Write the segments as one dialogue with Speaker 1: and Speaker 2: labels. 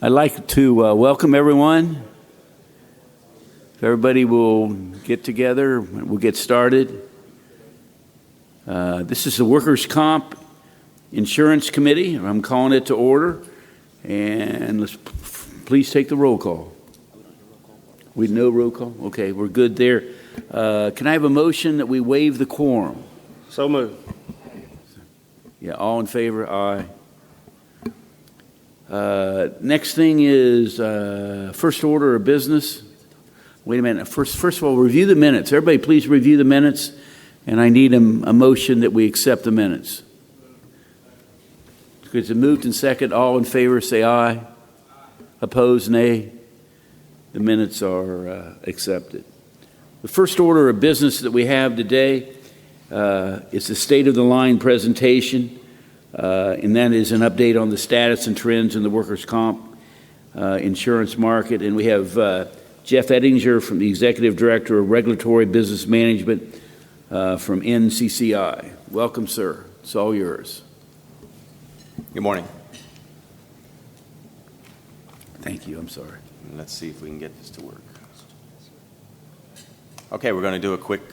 Speaker 1: I'd like to welcome everyone. If everybody will get together, we'll get started. This is the Workers' Comp Insurance Committee. I'm calling it to order. And let's please take the roll call. We no roll call? Okay, we're good there. Can I have a motion that we waive the quorum?
Speaker 2: So moved.
Speaker 1: Yeah, all in favor? Aye. Next thing is first order of business. Wait a minute. First of all, review the minutes. Everybody please review the minutes, and I need a motion that we accept the minutes. It's moved and second. All in favor say aye. Opposed, nay. The minutes are accepted. The first order of business that we have today is the state of the line presentation. And that is an update on the status and trends in the workers' comp insurance market. And we have Jeff Ettinger, from the Executive Director of Regulatory Business Management from NCCI. Welcome, sir. It's all yours.
Speaker 3: Good morning.
Speaker 1: Thank you. I'm sorry.
Speaker 3: Let's see if we can get this to work. Okay, we're going to do a quick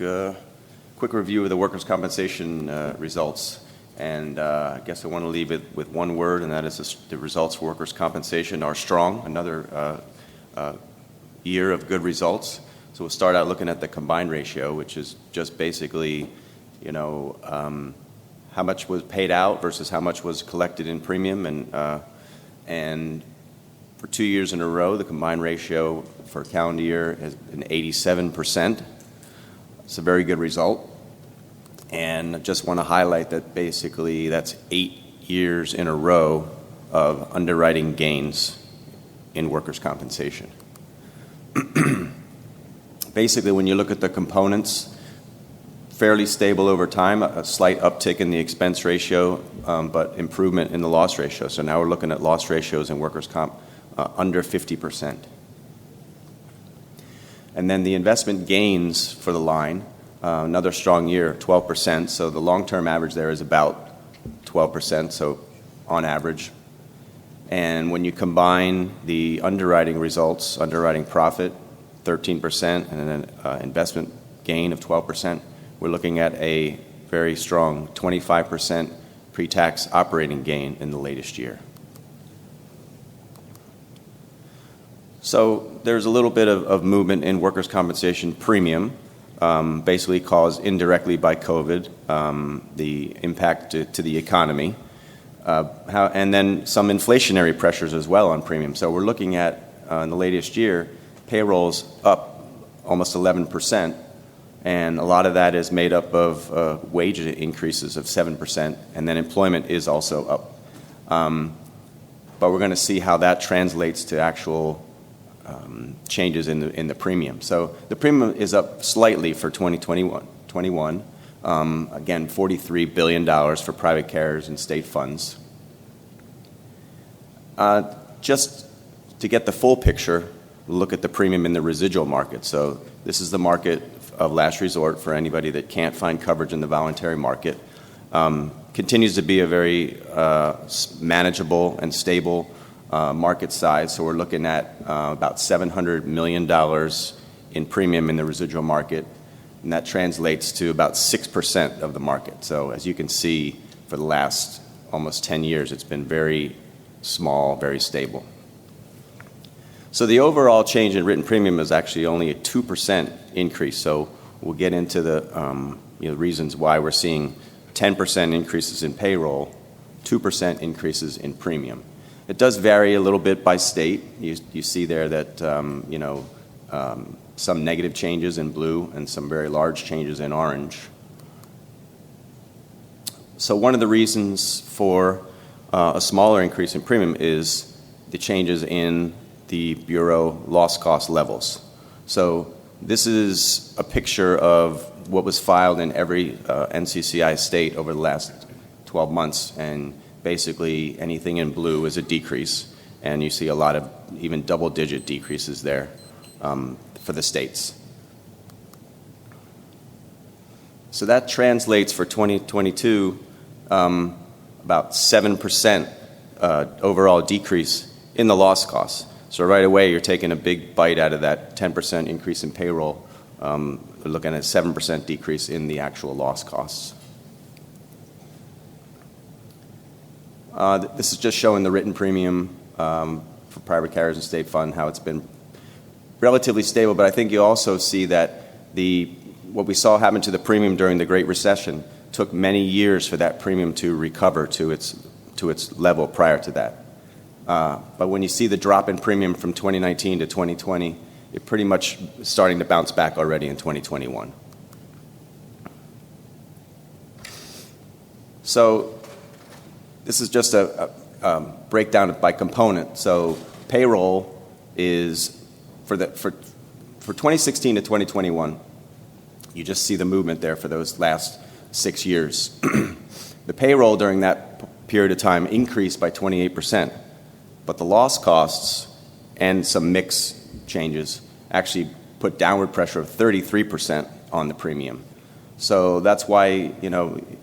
Speaker 3: review of the workers' compensation results. And I guess I want to leave it with one word, and that is the results for workers' compensation are strong. Another year of good results. So we'll start out looking at the combined ratio, which is just basically, how much was paid out versus how much was collected in premium. And for 2 years in a row, the combined ratio for calendar year has been 87%. It's a very good result. And I just want to highlight that basically that's 8 years in a row of underwriting gains in workers' compensation. Basically, when you look at the components, fairly stable over time, a slight uptick in the expense ratio, but improvement in the loss ratio. So now we're looking at loss ratios in workers' comp under 50%. And then the investment gains for the line, another strong year, 12%. So the long-term average there is about 12%, so on average. And when you combine the underwriting results, underwriting profit, 13%, and an investment gain of 12%, we're looking at a very strong 25% pre-tax operating gain in the latest year. So there's a little bit of movement in workers' compensation premium. Basically caused indirectly by COVID, the impact to the economy, and then some inflationary pressures as well on premium. So we're looking at, in the latest year, payrolls up almost 11%, and a lot of that is made up of wage increases of 7%, and then employment is also up. But we're going to see how that translates to actual changes in the premium. So the premium is up slightly for 2021. Again, $43 billion for private carriers and state funds. Just to get the full picture, look at the premium in the residual market. So this is the market of last resort for anybody that can't find coverage in the voluntary market. Continues to be a very manageable and stable market size. So we're looking at about $700 million in premium in the residual market, and that translates to about 6% of the market. So as you can see, for the last almost 10 years, it's been very small, very stable. So the overall change in written premium is actually only a 2% increase. So we'll get into the reasons why we're seeing 10% increases in payroll, 2% increases in premium. It does vary a little bit by state. You see there that some negative changes in blue and some very large changes in orange. So one of the reasons for a smaller increase in premium is the changes in the Bureau loss cost levels. So this is a picture of what was filed in every NCCI state over the last 12 months, and basically anything in blue is a decrease, and you see a lot of even double-digit decreases there for the states. So that translates for 2022 about 7% overall decrease in the loss costs. So right away, you're taking a big bite out of that 10% increase in payroll. We're looking at a 7% decrease in the actual loss costs. This is just showing the written premium for private carriers and state fund, how it's been relatively stable. But I think you also see that what we saw happen to the premium during the Great Recession took many years for that premium to recover to its level prior to that. But when you see the drop in premium from 2019 to 2020, it pretty much starting to bounce back already in 2021. So this is just a breakdown by component. So payroll is for 2016 to 2021. You just see the movement there for those last 6 years. The payroll during that period of time increased by 28%, but the loss costs and some mix changes actually put downward pressure of 33% on the premium. So that's why,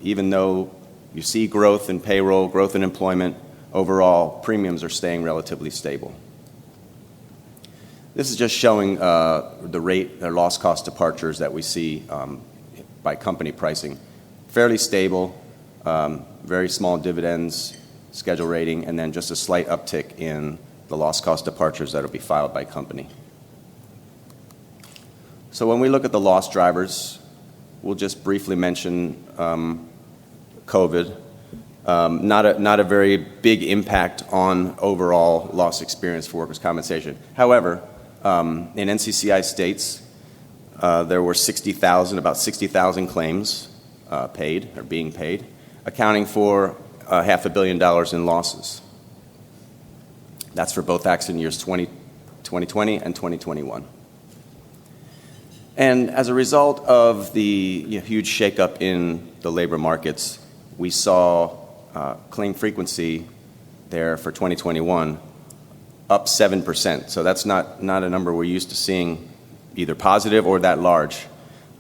Speaker 3: even though you see growth in payroll, growth in employment, overall premiums are staying relatively stable. This is just showing the rate, their loss cost departures that we see by company pricing. Fairly stable, very small dividends, schedule rating, and then just a slight uptick in the loss cost departures that will be filed by company. So when we look at the loss drivers, we'll just briefly mention COVID. Not a very big impact on overall loss experience for workers' compensation. However, in NCCI states, there were about 60,000 claims paid or being paid, accounting for $500 million in losses. That's for both accident years 2020 and 2021. And as a result of the huge shakeup in the labor markets, we saw claim frequency there for 2021 up 7%. So that's not a number we're used to seeing either positive or that large.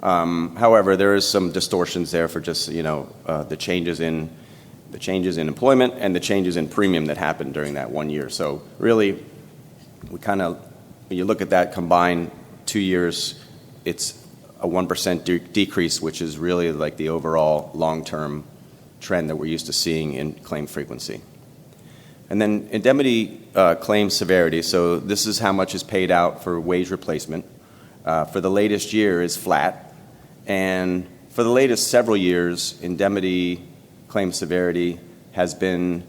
Speaker 3: However, there is some distortions there for just the changes in employment and the changes in premium that happened during that 1 year. So really, when you look at that combined 2 years, it's a 1% decrease, which is really like the overall long-term trend that we're used to seeing in claim frequency. And then indemnity claim severity. So this is how much is paid out for wage replacement. For the latest year is flat. And for the latest several years, indemnity claim severity has been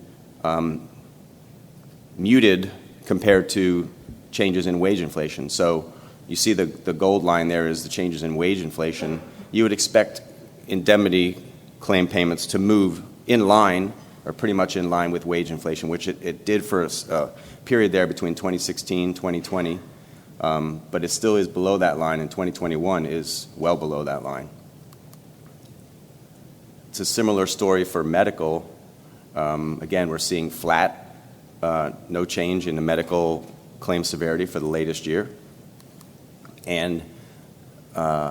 Speaker 3: muted compared to changes in wage inflation. So you see the gold line there is the changes in wage inflation. You would expect indemnity claim payments to move in line or pretty much in line with wage inflation, which it did for a period there between 2016, 2020. But it still is below that line, and 2021 is well below that line. It's a similar story for medical. Again, we're seeing flat, no change in the medical claim severity for the latest year. And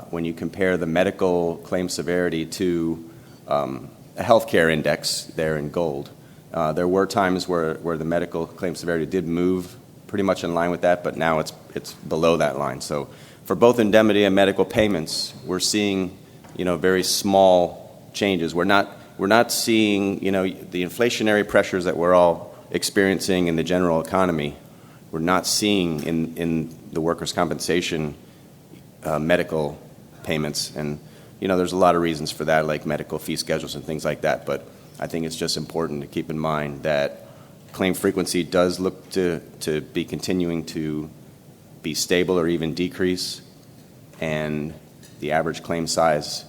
Speaker 3: when you compare the medical claim severity to a healthcare index there in gold, there were times where the medical claim severity did move pretty much in line with that, but now it's below that line. So for both indemnity and medical payments, we're seeing very small changes. We're not seeing the inflationary pressures that we're all experiencing in the general economy. We're not seeing in the workers' compensation medical payments, and there's a lot of reasons for that, like medical fee schedules and things like that. But I think it's just important to keep in mind that claim frequency does look to be continuing to be stable or even decrease, and the average claim size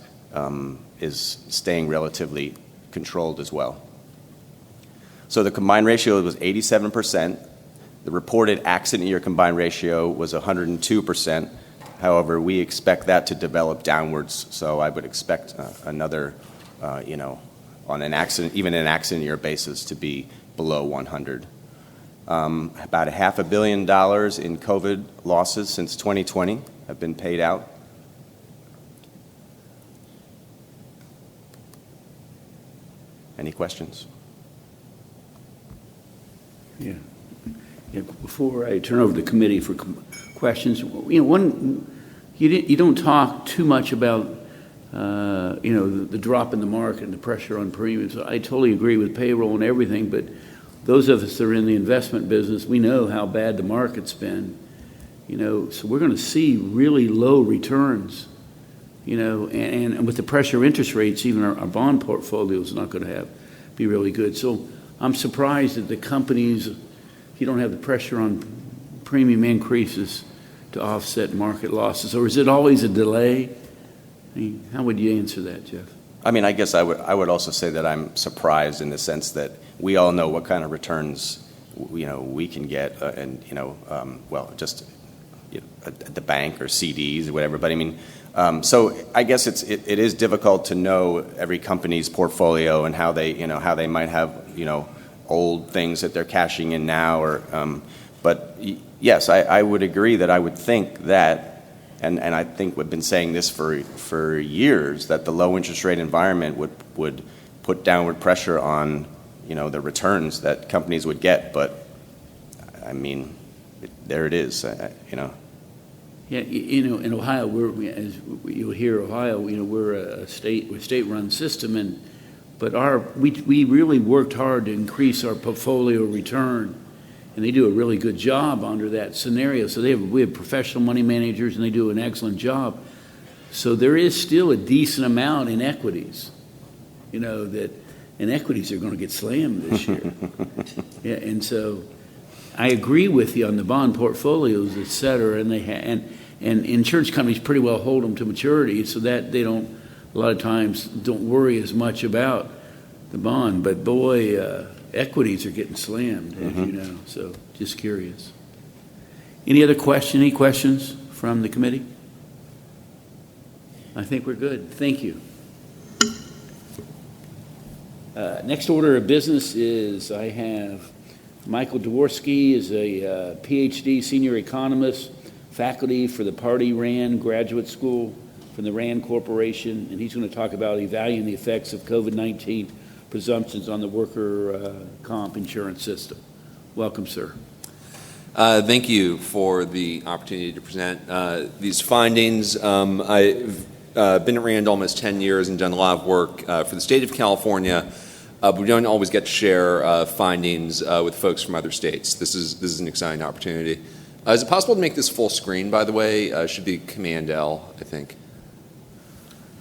Speaker 3: is staying relatively controlled as well. So the combined ratio was 87%. The reported accident year combined ratio was 102%. However, we expect that to develop downwards, so I would expect another, on an accident year basis to be below 100. About $500 million in COVID losses since 2020 have been paid out. Any questions?
Speaker 1: Yeah. Yeah, before I turn over to the committee for questions, you don't talk too much about the drop in the market and the pressure on premiums. I totally agree with payroll and everything, but those of us that are in the investment business, we know how bad the market's been. So we're going to see really low returns. And with the pressure interest rates, even our bond portfolio is not going to be really good. So I'm surprised that the companies, you don't have the pressure on premium increases to offset market losses, or is it always a delay? How would you answer that, Jeff?
Speaker 3: I mean, I guess I would also say that I'm surprised in the sense that we all know what kind of returns we can get, just at the bank or CDs or whatever. But I mean, so I guess it is difficult to know every company's portfolio and how they might have old things that they're cashing in now but yes, I would agree that I would think that. And I think we've been saying this for years, that the low interest rate environment would put downward pressure on the returns that companies would get. But I mean, there it is.
Speaker 1: Yeah, in Ohio, as you'll hear, Ohio, we're a state-run system, but we really worked hard to increase our portfolio return. And they do a really good job under that scenario. So we have professional money managers, and they do an excellent job. So there is still a decent amount in equities, and equities are going to get slammed this year. Yeah, and so I agree with you on the bond portfolios, et cetera, and insurance companies pretty well hold them to maturity, so that they a lot of times don't worry as much about the bond. But boy, equities are getting slammed, as you know, so just curious. Any questions from the committee? I think we're good. Thank you. Next order of business is I have Michael Dworsky is a PhD senior economist, faculty for the Party Rand Graduate School from the Rand Corporation, and he's going to talk about evaluating the effects of COVID-19 presumptions on the worker comp insurance system. Welcome, sir.
Speaker 2: Thank you for the opportunity to present these findings. I've been at Rand almost 10 years and done a lot of work for the state of California, but we don't always get to share findings with folks from other states. This is an exciting opportunity. Is it possible to make this full screen, by the way? It should be Command L, I think.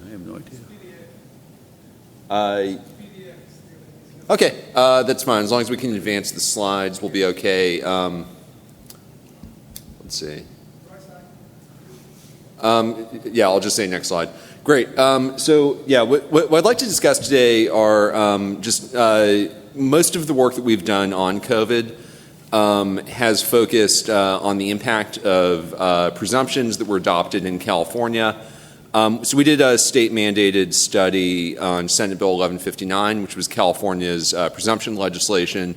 Speaker 1: I have no idea.
Speaker 2: Okay, that's fine. As long as we can advance the slides, we'll be okay. Let's see. Yeah, I'll just say next slide. Great. So, yeah, what I'd like to discuss today are just most of the work that we've done on COVID has focused on the impact of presumptions that were adopted in California. So we did a state-mandated study on Senate Bill 1159, which was California's presumption legislation.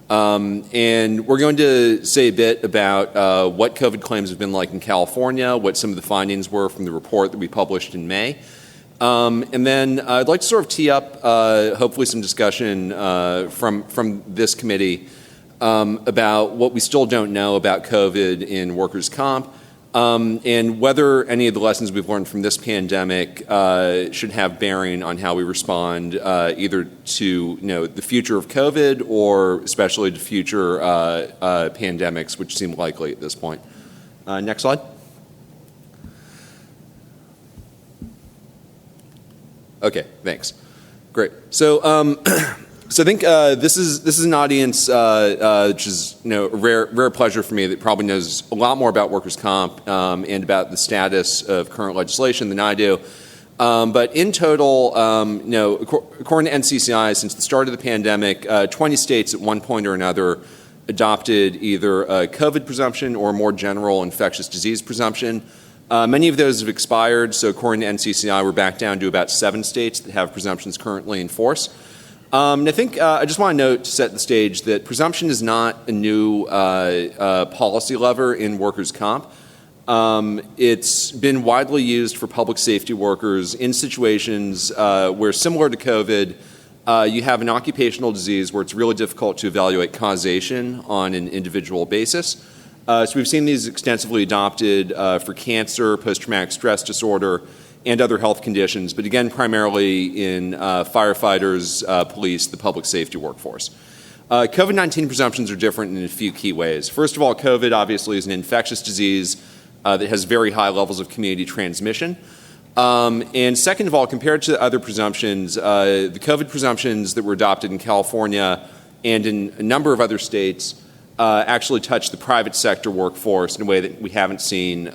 Speaker 2: And we're going to say a bit about what COVID claims have been like in California, what some of the findings were from the report that we published in May. And then I'd like to sort of tee up hopefully some discussion from this committee about what we still don't know about COVID in workers' comp. And whether any of the lessons we've learned from this pandemic should have bearing on how we respond either to the future of COVID or especially to future pandemics, which seem likely at this point. Next slide. Okay, thanks. Great. So. So I think this is an audience which is a rare pleasure for me that probably knows a lot more about workers' comp and about the status of current legislation than I do. But in total, according to NCCI, since the start of the pandemic, 20 states at one point or another adopted either a COVID presumption or a more general infectious disease presumption. Many of those have expired, so according to NCCI, we're back down to about 7 states that have presumptions currently in force. And I think I just want to note to set the stage that presumption is not a new policy lever in workers' comp. It's been widely used for public safety workers in situations where, similar to COVID, you have an occupational disease where it's really difficult to evaluate causation on an individual basis. So we've seen these extensively adopted for cancer, post-traumatic stress disorder, and other health conditions, but again, primarily in firefighters, police, the public safety workforce. COVID-19 presumptions are different in a few key ways. First of all, COVID obviously is an infectious disease that has very high levels of community transmission. And second of all, compared to other presumptions, the COVID presumptions that were adopted in California and in a number of other states actually touch the private sector workforce in a way that we haven't seen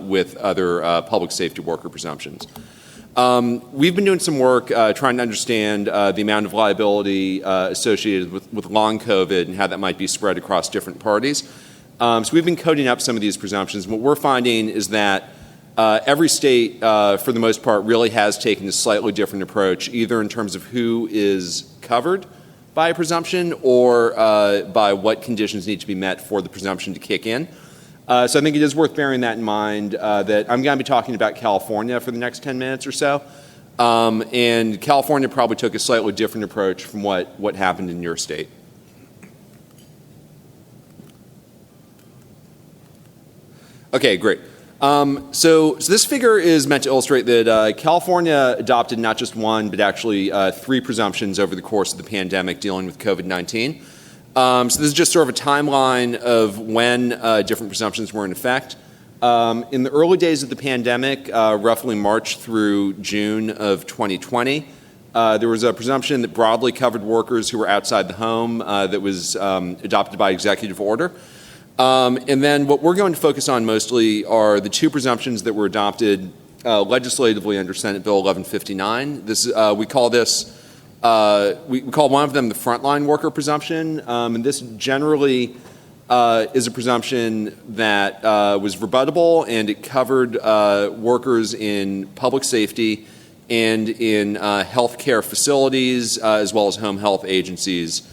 Speaker 2: with other public safety worker presumptions. We've been doing some work trying to understand the amount of liability associated with long COVID and how that might be spread across different parties. So we've been coding up some of these presumptions. What we're finding is that every state, for the most part, really has taken a slightly different approach, either in terms of who is covered by a presumption or by what conditions need to be met for the presumption to kick in. So I think it is worth bearing that in mind that I'm going to be talking about California for the next 10 minutes or so. And California probably took a slightly different approach from what happened in your state. Okay, great. So this figure is meant to illustrate that California adopted not just one, but actually 3 presumptions over the course of the pandemic dealing with COVID-19. So this is just sort of a timeline of when different presumptions were in effect. In the early days of the pandemic, roughly March through June of 2020, there was a presumption that broadly covered workers who were outside the home that was adopted by executive order. And then what we're going to focus on mostly are the 2 presumptions that were adopted legislatively under Senate Bill 1159. We call one of them the frontline worker presumption, and this generally is a presumption that was rebuttable, and it covered workers in public safety and in healthcare facilities as well as home health agencies.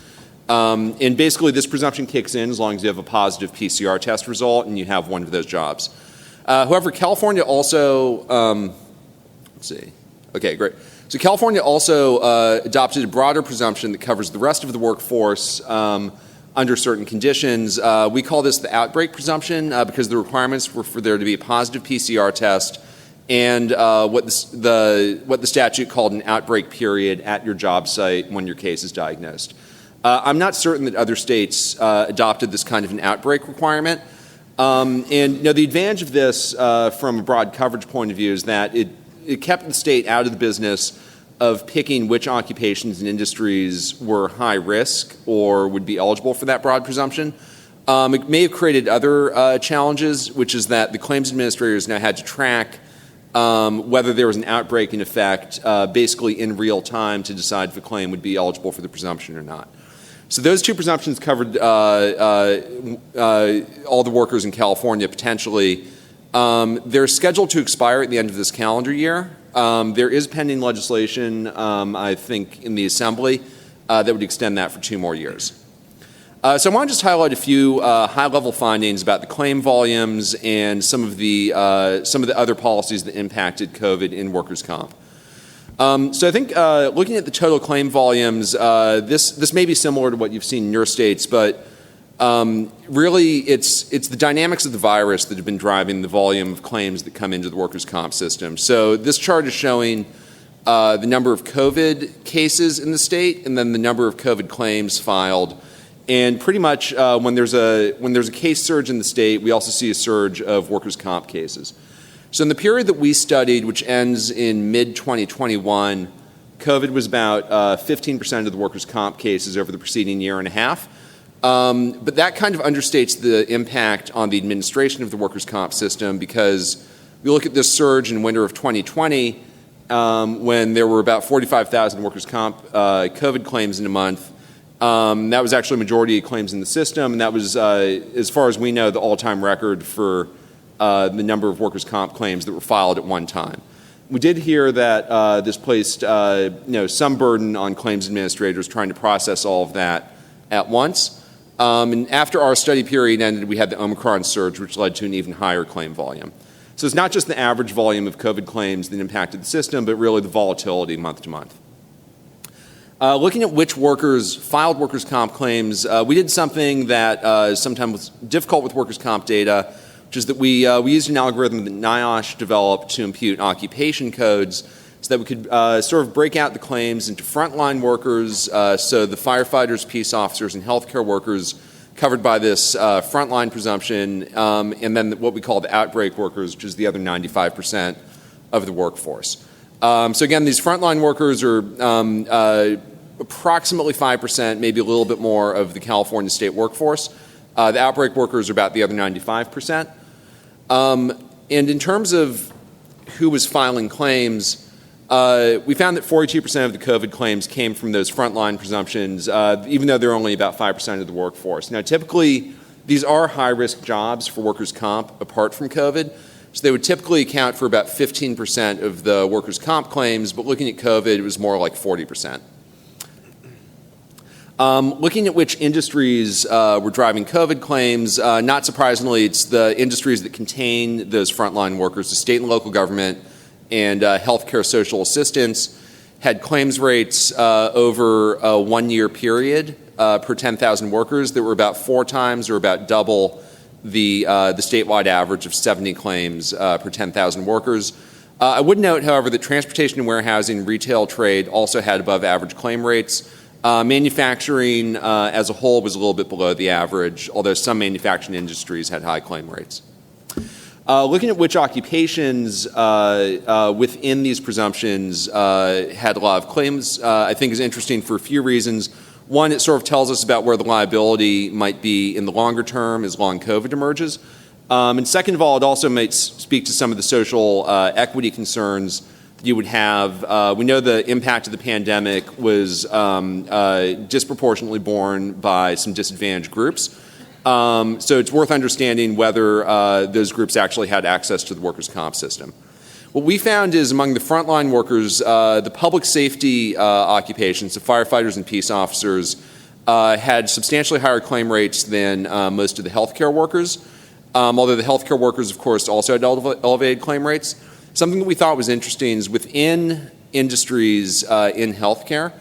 Speaker 2: And basically, this presumption kicks in as long as you have a positive PCR test result and you have one of those jobs. However, California also, let's see. Okay, great. So California also adopted a broader presumption that covers the rest of the workforce under certain conditions. We call this the outbreak presumption because the requirements were for there to be a positive PCR test and what the statute called an outbreak period at your job site when your case is diagnosed. I'm not certain that other states adopted this kind of an outbreak requirement. And the advantage of this from a broad coverage point of view is that it kept the state out of the business of picking which occupations and industries were high risk or would be eligible for that broad presumption. It may have created other challenges, which is that the claims administrators now had to track whether there was an outbreak in effect basically in real time to decide if a claim would be eligible for the presumption or not. So those 2 presumptions covered all the workers in California potentially. They're scheduled to expire at the end of this calendar year. There is pending legislation, I think, in the Assembly that would extend that for 2 more years. So I want to just highlight a few high-level findings about the claim volumes and some of the other policies that impacted COVID in workers' comp. So I think looking at the total claim volumes, this may be similar to what you've seen in your states, but really it's the dynamics of the virus that have been driving the volume of claims that come into the workers' comp system. So this chart is showing the number of COVID cases in the state and then the number of COVID claims filed. And pretty much when there's a case surge in the state, we also see a surge of workers' comp cases. So in the period that we studied, which ends in mid-2021, COVID was about 15% of the workers' comp cases over the preceding year and a half. But that kind of understates the impact on the administration of the workers' comp system because we look at this surge in winter of 2020 when there were about 45,000 workers' comp COVID claims in a month. That was actually a majority of claims in the system, and that was, as far as we know, the all-time record for the number of workers' comp claims that were filed at one time. We did hear that this placed some burden on claims administrators trying to process all of that at once. And after our study period ended, we had the Omicron surge, which led to an even higher claim volume. So it's not just the average volume of COVID claims that impacted the system, but really the volatility month to month. Looking at which workers filed workers' comp claims, we did something that is sometimes difficult with workers' comp data, which is that we used an algorithm that NIOSH developed to impute occupation codes so that we could sort of break out the claims into frontline workers, so the firefighters, peace officers, and healthcare workers covered by this frontline presumption, and then what we call the outbreak workers, which is the other 95% of the workforce. So again, these frontline workers are approximately 5%, maybe a little bit more of the California state workforce. The outbreak workers are about the other 95%. And in terms of who was filing claims, we found that 42% of the COVID claims came from those frontline presumptions, even though they're only about 5% of the workforce. Now, typically, these are high-risk jobs for workers' comp apart from COVID, so they would typically account for about 15% of the workers' comp claims, but looking at COVID, it was more like 40%. Looking at which industries were driving COVID claims, not surprisingly, it's the industries that contain those frontline workers, the state and local government, and healthcare social assistance had claims rates over a 1-year period per 10,000 workers that were about 4 times or about double the statewide average of 70 claims per 10,000 workers. I would note, however, that transportation and warehousing, retail, trade also had above average claim rates. Manufacturing as a whole was a little bit below the average, although some manufacturing industries had high claim rates. Looking at which occupations within these presumptions had a lot of claims, I think is interesting for a few reasons. One, it sort of tells us about where the liability might be in the longer term as long COVID emerges. And second of all, it also might speak to some of the social equity concerns that you would have. We know the impact of the pandemic was disproportionately borne by some disadvantaged groups. So it's worth understanding whether those groups actually had access to the workers' comp system. What we found is among the frontline workers, the public safety occupations, the firefighters and peace officers, had substantially higher claim rates than most of the healthcare workers, although the healthcare workers, of course, also had elevated claim rates. Something that we thought was interesting is within industries in healthcare,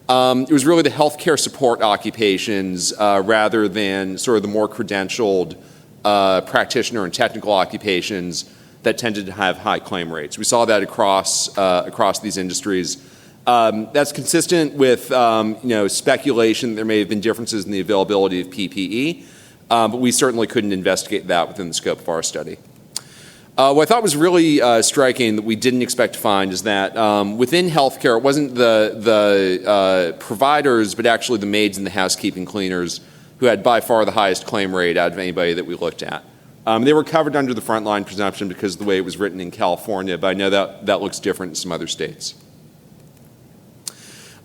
Speaker 2: it was really the healthcare support occupations rather than sort of the more credentialed practitioner and technical occupations that tended to have high claim rates. We saw that across these industries. That's consistent with speculation that there may have been differences in the availability of PPE, but we certainly couldn't investigate that within the scope of our study. What I thought was really striking that we didn't expect to find is that within healthcare, it wasn't the providers, but actually the maids and the housekeeping cleaners who had by far the highest claim rate out of anybody that we looked at. They were covered under the frontline presumption because of the way it was written in California, but I know that looks different in some other states.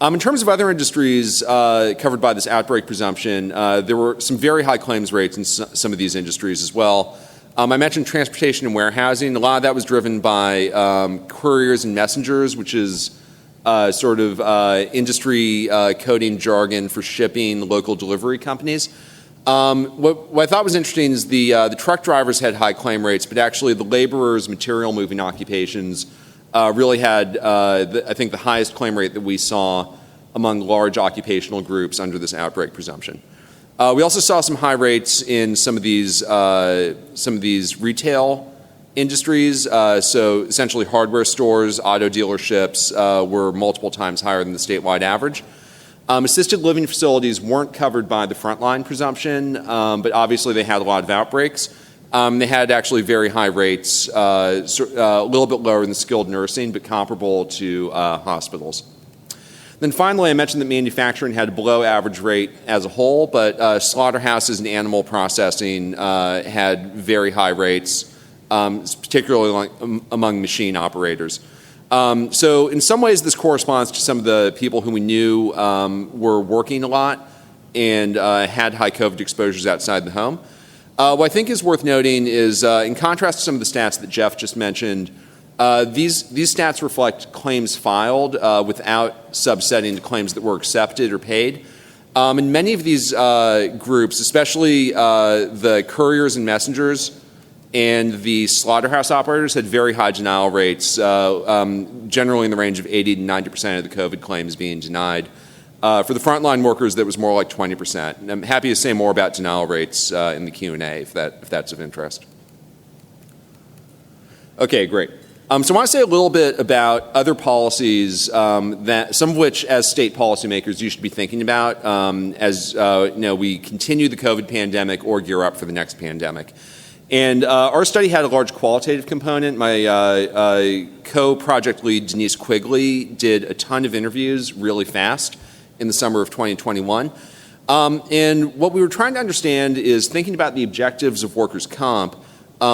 Speaker 2: In terms of other industries covered by this outbreak presumption, there were some very high claims rates in some of these industries as well. I mentioned transportation and warehousing. A lot of that was driven by couriers and messengers, which is sort of industry coding jargon for shipping local delivery companies. What I thought was interesting is the truck drivers had high claim rates, but actually the laborers, material moving occupations really had, I think, the highest claim rate that we saw among large occupational groups under this outbreak presumption. We also saw some high rates in some of these retail industries. So essentially hardware stores, auto dealerships were multiple times higher than the statewide average. Assisted living facilities weren't covered by the frontline presumption, but obviously they had a lot of outbreaks. They had actually very high rates, a little bit lower than skilled nursing, but comparable to hospitals. Then finally, I mentioned that manufacturing had a below average rate as a whole, but slaughterhouses and animal processing had very high rates, particularly among machine operators. So in some ways, this corresponds to some of the people who we knew were working a lot and had high COVID exposures outside the home. What I think is worth noting is, in contrast to some of the stats that Jeff just mentioned, these stats reflect claims filed without subsetting to claims that were accepted or paid. In many of these groups, especially the couriers and messengers and the slaughterhouse operators, had very high denial rates, generally in the range of 80 to 90% of the COVID claims being denied. For the frontline workers, that was more like 20%. And I'm happy to say more about denial rates in the Q&A if that's of interest. Okay, great. So I want to say a little bit about other policies that some of which, as state policymakers, you should be thinking about as we continue the COVID pandemic or gear up for the next pandemic. And our study had a large qualitative component. My co-project lead, Denise Quigley, did a ton of interviews really fast in the summer of 2021. And what we were trying to understand is thinking about the objectives of workers' comp,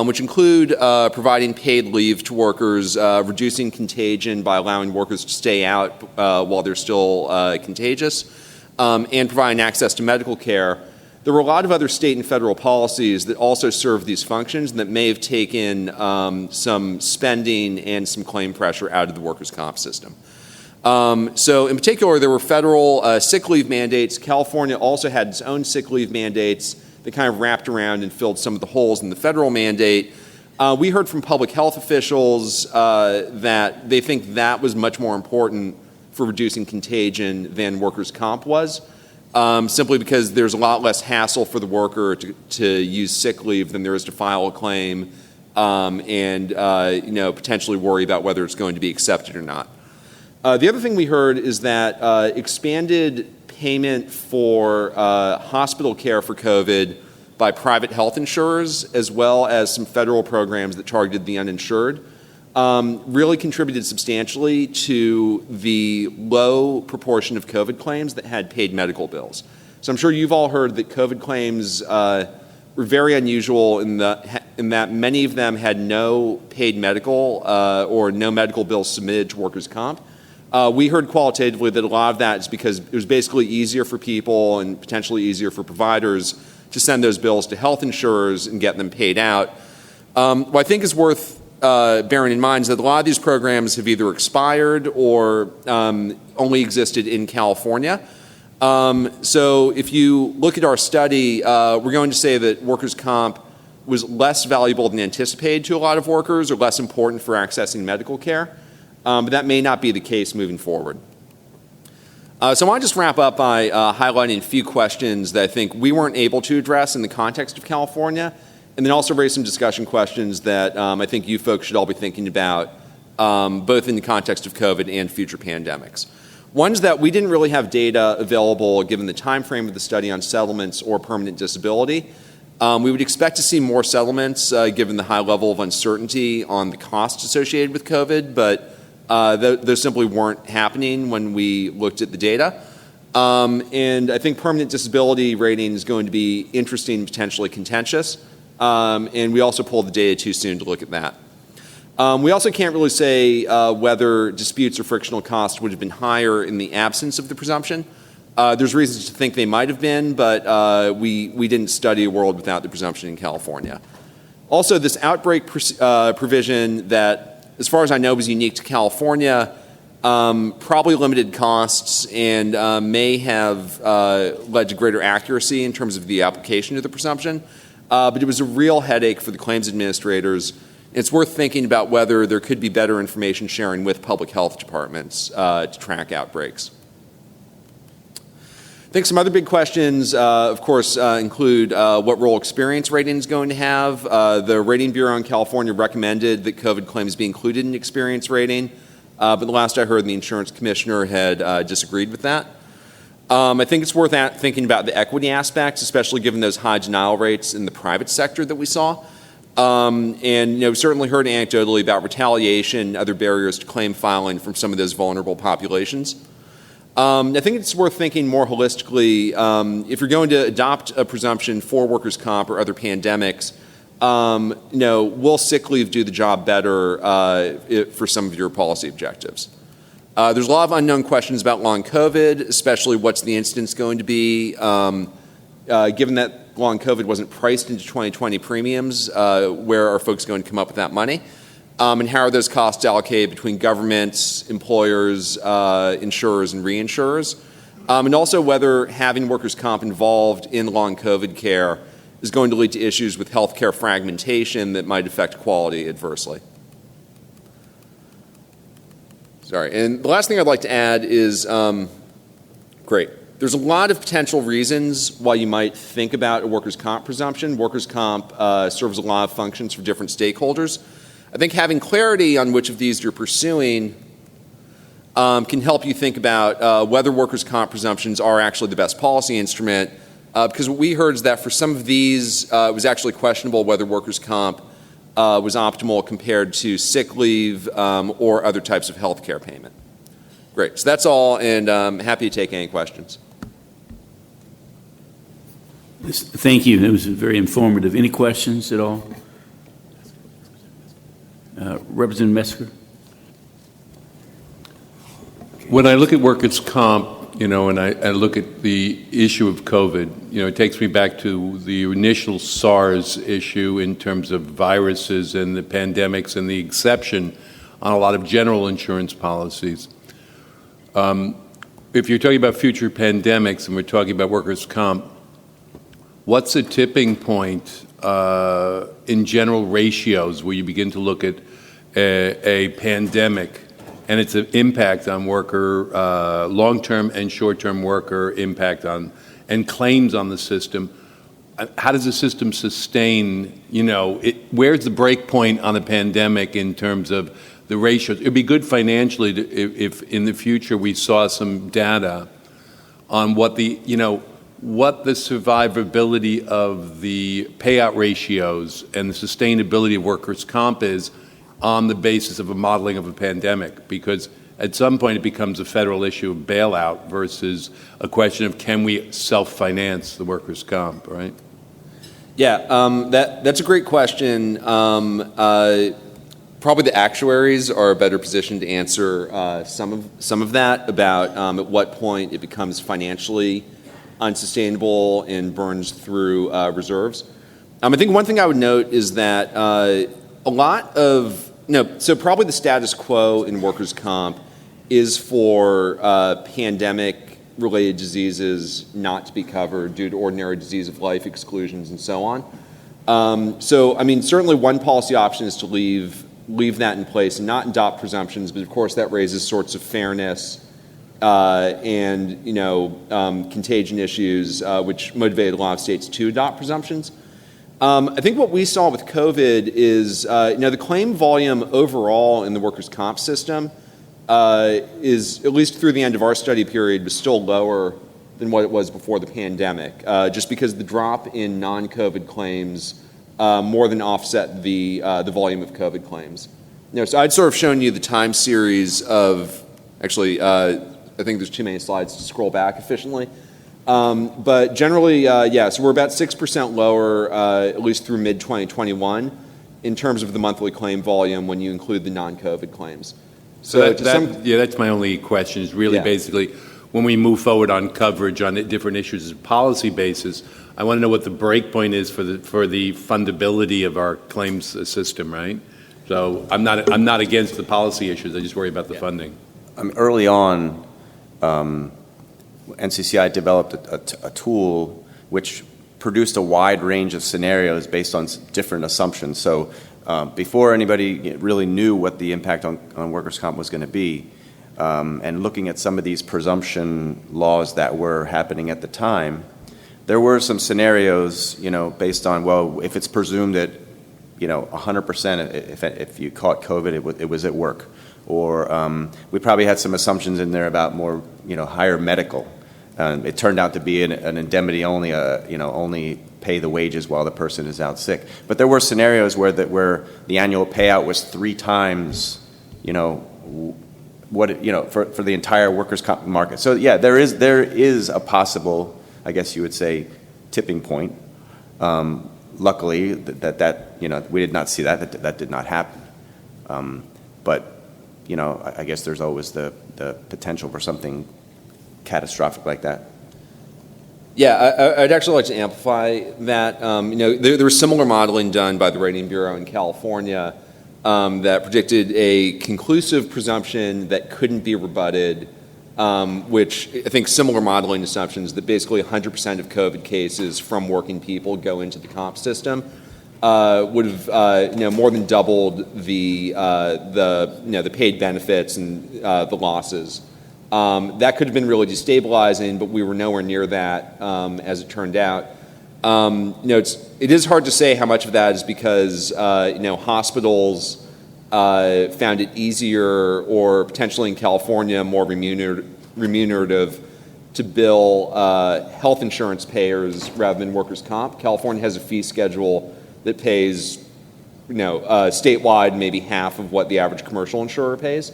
Speaker 2: which include providing paid leave to workers, reducing contagion by allowing workers to stay out while they're still contagious, and providing access to medical care. There were a lot of other state and federal policies that also serve these functions and that may have taken some spending and some claim pressure out of the workers' comp system. So in particular, there were federal sick leave mandates. California also had its own sick leave mandates that kind of wrapped around and filled some of the holes in the federal mandate. We heard from public health officials that they think that was much more important for reducing contagion than workers' comp was, simply because there's a lot less hassle for the worker to use sick leave than there is to file a claim and potentially worry about whether it's going to be accepted or not. The other thing we heard is that expanded payment for hospital care for COVID by private health insurers, as well as some federal programs that targeted the uninsured, really contributed substantially to the low proportion of COVID claims that had paid medical bills. So I'm sure you've all heard that COVID claims were very unusual in that many of them had no paid medical or no medical bills submitted to workers' comp. We heard qualitatively that a lot of that is because it was basically easier for people and potentially easier for providers to send those bills to health insurers and get them paid out. What I think is worth bearing in mind is that a lot of these programs have either expired or only existed in California. So if you look at our study, we're going to say that workers' comp was less valuable than anticipated to a lot of workers or less important for accessing medical care. But that may not be the case moving forward. So I want to just wrap up by highlighting a few questions that I think we weren't able to address in the context of California, and then also raise some discussion questions that I think you folks should all be thinking about, both in the context of COVID and future pandemics. One is that we didn't really have data available, given the time frame of the study, on settlements or permanent disability. We would expect to see more settlements, given the high level of uncertainty on the costs associated with COVID, but those simply weren't happening when we looked at the data. And I think permanent disability rating is going to be interesting and potentially contentious. And we also pulled the data too soon to look at that. We also can't really say whether disputes or frictional costs would have been higher in the absence of the presumption. There's reasons to think they might have been, but we didn't study a world without the presumption in California. Also, this outbreak provision that, as far as I know, was unique to California, probably limited costs and may have led to greater accuracy in terms of the application of the presumption. But it was a real headache for the claims administrators. It's worth thinking about whether there could be better information sharing with public health departments to track outbreaks. I think some other big questions, of course, include what role experience rating is going to have. The Rating Bureau in California recommended that COVID claims be included in experience rating, but the last I heard, the insurance commissioner had disagreed with that. I think it's worth thinking about the equity aspects, especially given those high denial rates in the private sector that we saw. And we certainly heard anecdotally about retaliation, other barriers to claim filing from some of those vulnerable populations. I think it's worth thinking more holistically. If you're going to adopt a presumption for workers' comp or other pandemics, will sick leave do the job better for some of your policy objectives? There's a lot of unknown questions about long COVID, especially what's the incidence going to be, given that long COVID wasn't priced into 2020 premiums, where are folks going to come up with that money? And how are those costs allocated between governments, employers, insurers, and reinsurers? And also whether having workers' comp involved in long COVID care is going to lead to issues with healthcare fragmentation that might affect quality adversely. Sorry, and the last thing I'd like to add is Great. There's a lot of potential reasons why you might think about a workers' comp presumption. Workers' comp serves a lot of functions for different stakeholders. I think having clarity on which of these you're pursuing can help you think about whether workers' comp presumptions are actually the best policy instrument, because what we heard is that for some of these, it was actually questionable whether workers' comp was optimal compared to sick leave or other types of health care payment. Great. So that's all, and I'm happy to take any questions.
Speaker 1: Thank you. It was very informative. Any questions at all? Representative Mesker?
Speaker 4: When I look at workers' comp, and I look at the issue of COVID, it takes me back to the initial SARS issue in terms of viruses and the pandemics and the exception on a lot of general insurance policies. If you're talking about future pandemics and we're talking about workers' comp, what's the tipping point in general ratios where you begin to look at a pandemic and its impact on worker, long-term and short-term worker impact on, and claims on the system? How does the system sustain, where's the break point on a pandemic in terms of the ratios? It'd be good financially if in the future we saw some data on what the survivability of the payout ratios and the sustainability of workers' comp is on the basis of a modeling of a pandemic, because at some point it becomes a federal issue of bailout versus a question of can we self-finance the workers' comp, right?
Speaker 2: Yeah, that's a great question. Probably the actuaries are a better position to answer some of that about at what point it becomes financially unsustainable and burns through reserves. I think one thing I would note is that a lot of so probably the status quo in workers' comp is for pandemic-related diseases not to be covered due to ordinary disease of life exclusions and so on. Certainly one policy option is to leave that in place and not adopt presumptions, but of course that raises sorts of fairness and contagion issues, which motivated a lot of states to adopt presumptions. I think what we saw with COVID is, the claim volume overall in the workers' comp system is, at least through the end of our study period, was still lower than what it was before the pandemic, just because the drop in non-COVID claims more than offset the volume of COVID claims. So I'd sort of shown you the time series of, actually, I think there's too many slides to scroll back efficiently. But generally, so we're about 6% lower, at least through mid-2021, in terms of the monthly claim volume when you include the non-COVID claims.
Speaker 4: So that's my only question, is really basically when we move forward on coverage on different issues as a policy basis, I want to know what the break point is for the fundability of our claims system, right? So I'm not against the policy issues. I just worry about the funding.
Speaker 3: Early on, NCCI developed a tool which produced a wide range of scenarios based on different assumptions. So before anybody really knew what the impact on workers' comp was going to be, and looking at some of these presumption laws that were happening at the time, there were some scenarios, based on, well, if it's presumed that, 100% if you caught COVID, it was at work. Or we probably had some assumptions in there about more, higher medical. It turned out to be an indemnity only, only pay the wages while the person is out sick. But there were scenarios where the annual payout was 3 times, what for the entire workers' comp market. So yeah, there is a possible, I guess you would say, tipping point. Luckily, that we did not see that did not happen. But I guess there's always the potential for something catastrophic like that.
Speaker 2: Yeah, I'd actually like to amplify that. There was similar modeling done by the Rating Bureau in California that predicted a conclusive presumption that couldn't be rebutted, which I think similar modeling assumptions that basically 100% of COVID cases from working people go into the comp system would have more than doubled the paid benefits and the losses That could have been really destabilizing, but we were nowhere near that as it turned out. It is hard to say how much of that is because hospitals found it easier, or potentially in California more remunerative to bill health insurance payers rather than workers' comp. California has a fee schedule that pays, statewide maybe half of what the average commercial insurer pays.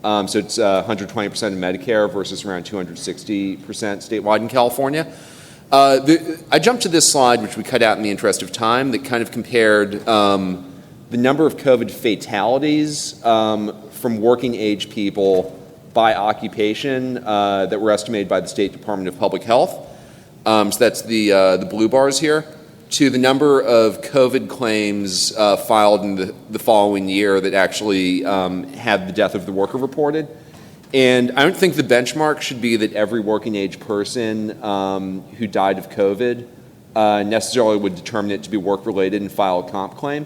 Speaker 2: So it's 120% of Medicare versus around 260% statewide in California. I jumped to this slide, which we cut out in the interest of time, that kind of compared the number of COVID fatalities from working age people by occupation that were estimated by the State Department of Public Health. So that's the blue bars here, to the number of COVID claims filed in the following year that actually had the death of the worker reported. And I don't think the benchmark should be that every working age person who died of COVID necessarily would determine it to be work-related and file a comp claim.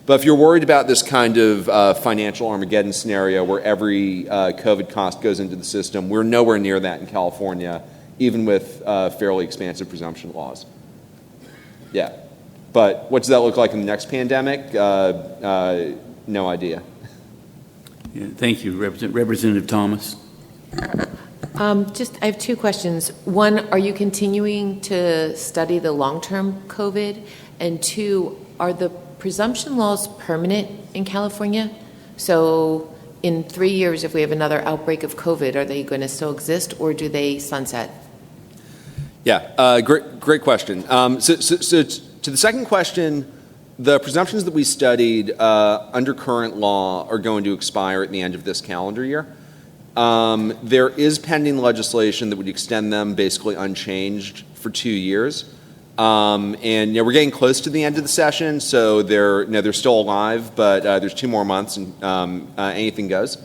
Speaker 2: But if you're worried about this kind of financial Armageddon scenario where every COVID cost goes into the system, we're nowhere near that in California, even with fairly expansive presumption laws. Yeah. But what does that look like in the next pandemic? No idea.
Speaker 1: Yeah, thank you, Representative Thomas.
Speaker 5: I have two questions. One, are you continuing to study the long-term COVID? And two, are the presumption laws permanent in California? So in 3 years, if we have another outbreak of COVID, are they going to still exist, or do they sunset?
Speaker 2: Yeah, great question. So to the second question, the presumptions that we studied under current law are going to expire at the end of this calendar year. There is pending legislation that would extend them basically unchanged for 2 years. And we're getting close to the end of the session, so they're still alive, but there's 2 more months and anything goes.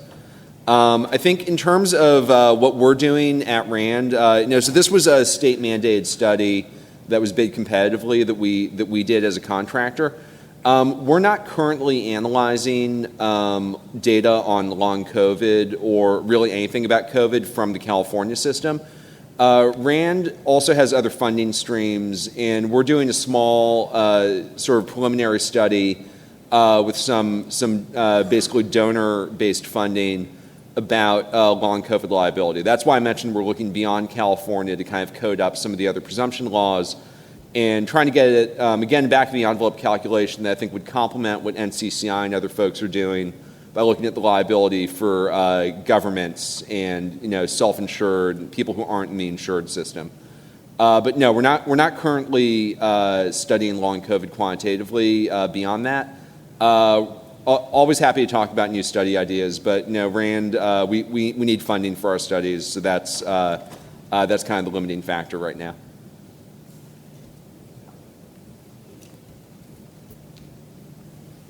Speaker 2: I think in terms of what we're doing at RAND, so this was a state mandated study that was bid competitively that we did as a contractor. We're not currently analyzing data on long COVID or really anything about COVID from the California system. RAND also has other funding streams, and we're doing a small sort of preliminary study with some basically donor-based funding about long COVID liability. That's why I mentioned we're looking beyond California to kind of code up some of the other presumption laws and trying to get it, again, back to the envelope calculation that I think would complement what NCCI and other folks are doing by looking at the liability for governments and self-insured people who aren't in the insured system. But no, we're not currently studying long COVID quantitatively beyond that. Always happy to talk about new study ideas, but RAND, we need funding for our studies, so that's kind of the limiting factor right now.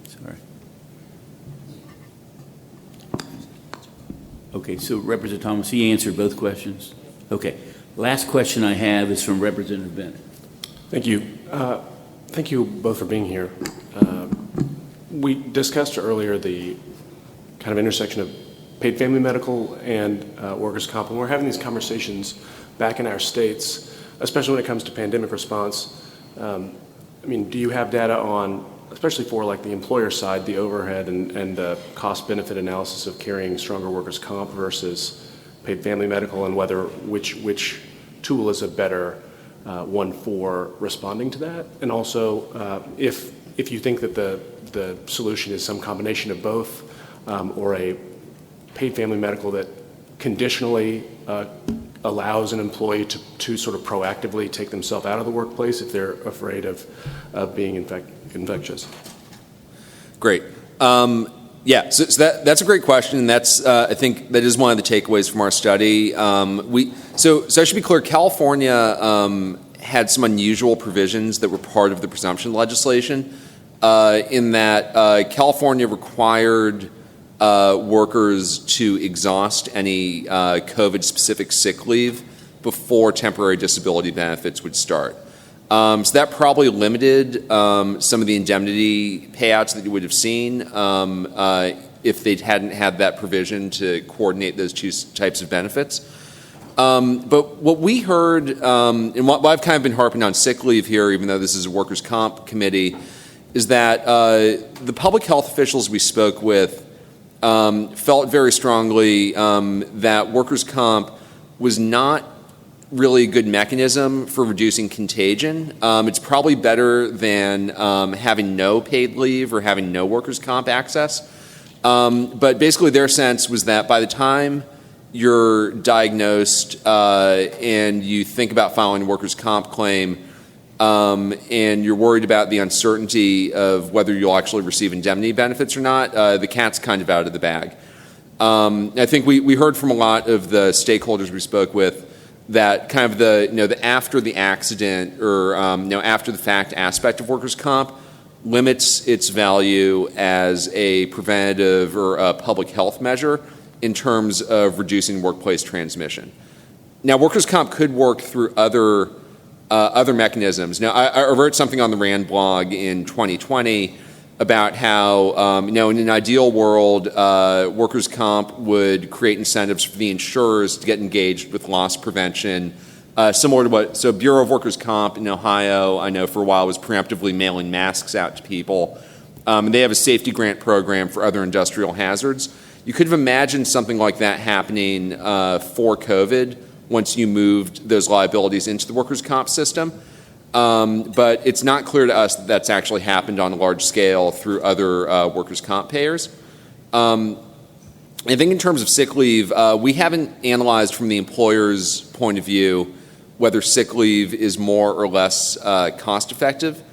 Speaker 1: Sorry. Okay, so Representative Thomas, he answered both questions. Okay, last question I have is from Representative Bennett.
Speaker 6: Thank you. Thank you both for being here. We discussed earlier the kind of intersection of paid family medical and workers' comp, and we're having these conversations back in our states, especially when it comes to pandemic response. Do you have data on, especially for like the employer side, the overhead and the cost-benefit analysis of carrying stronger workers' comp versus paid family medical, and whether which tool is a better one for responding to that? And also, if you think that the solution is some combination of both, or a paid family medical that conditionally allows an employee to sort of proactively take themselves out of the workplace if they're afraid of being infectious.
Speaker 2: Great. So that's a great question, and that's I think that is one of the takeaways from our study. So I should be clear, California had some unusual provisions that were part of the presumption legislation, in that California required workers to exhaust any COVID-specific sick leave before temporary disability benefits would start. So that probably limited some of the indemnity payouts that you would have seen if they hadn't had that provision to coordinate those two types of benefits. But what we heard, and what I've kind of been harping on sick leave here, even though this is a workers' comp committee, is that the public health officials we spoke with felt very strongly that workers' comp was not really a good mechanism for reducing contagion. It's probably better than having no paid leave or having no workers' comp access. But basically their sense was that by the time you're diagnosed and you think about filing a workers' comp claim and you're worried about the uncertainty of whether you'll actually receive indemnity benefits or not, the cat's kind of out of the bag. I think we heard from a lot of the stakeholders we spoke with that kind of the after the accident or after the fact aspect of workers' comp limits its value as a preventative or a public health measure in terms of reducing workplace transmission. Now, workers' comp could work through other mechanisms. Now, I wrote something on the RAND blog in 2020 about how, in an ideal world, workers' comp would create incentives for the insurers to get engaged with loss prevention, similar to Bureau of Workers' Comp in Ohio, I know for a while was preemptively mailing masks out to people. They have a safety grant program for other industrial hazards. You could have imagined something like that happening for COVID once you moved those liabilities into the workers' comp system. But it's not clear to us that that's actually happened on a large scale through other workers' comp payers. I think in terms of sick leave, we haven't analyzed from the employer's point of view whether sick leave is more or less cost effective.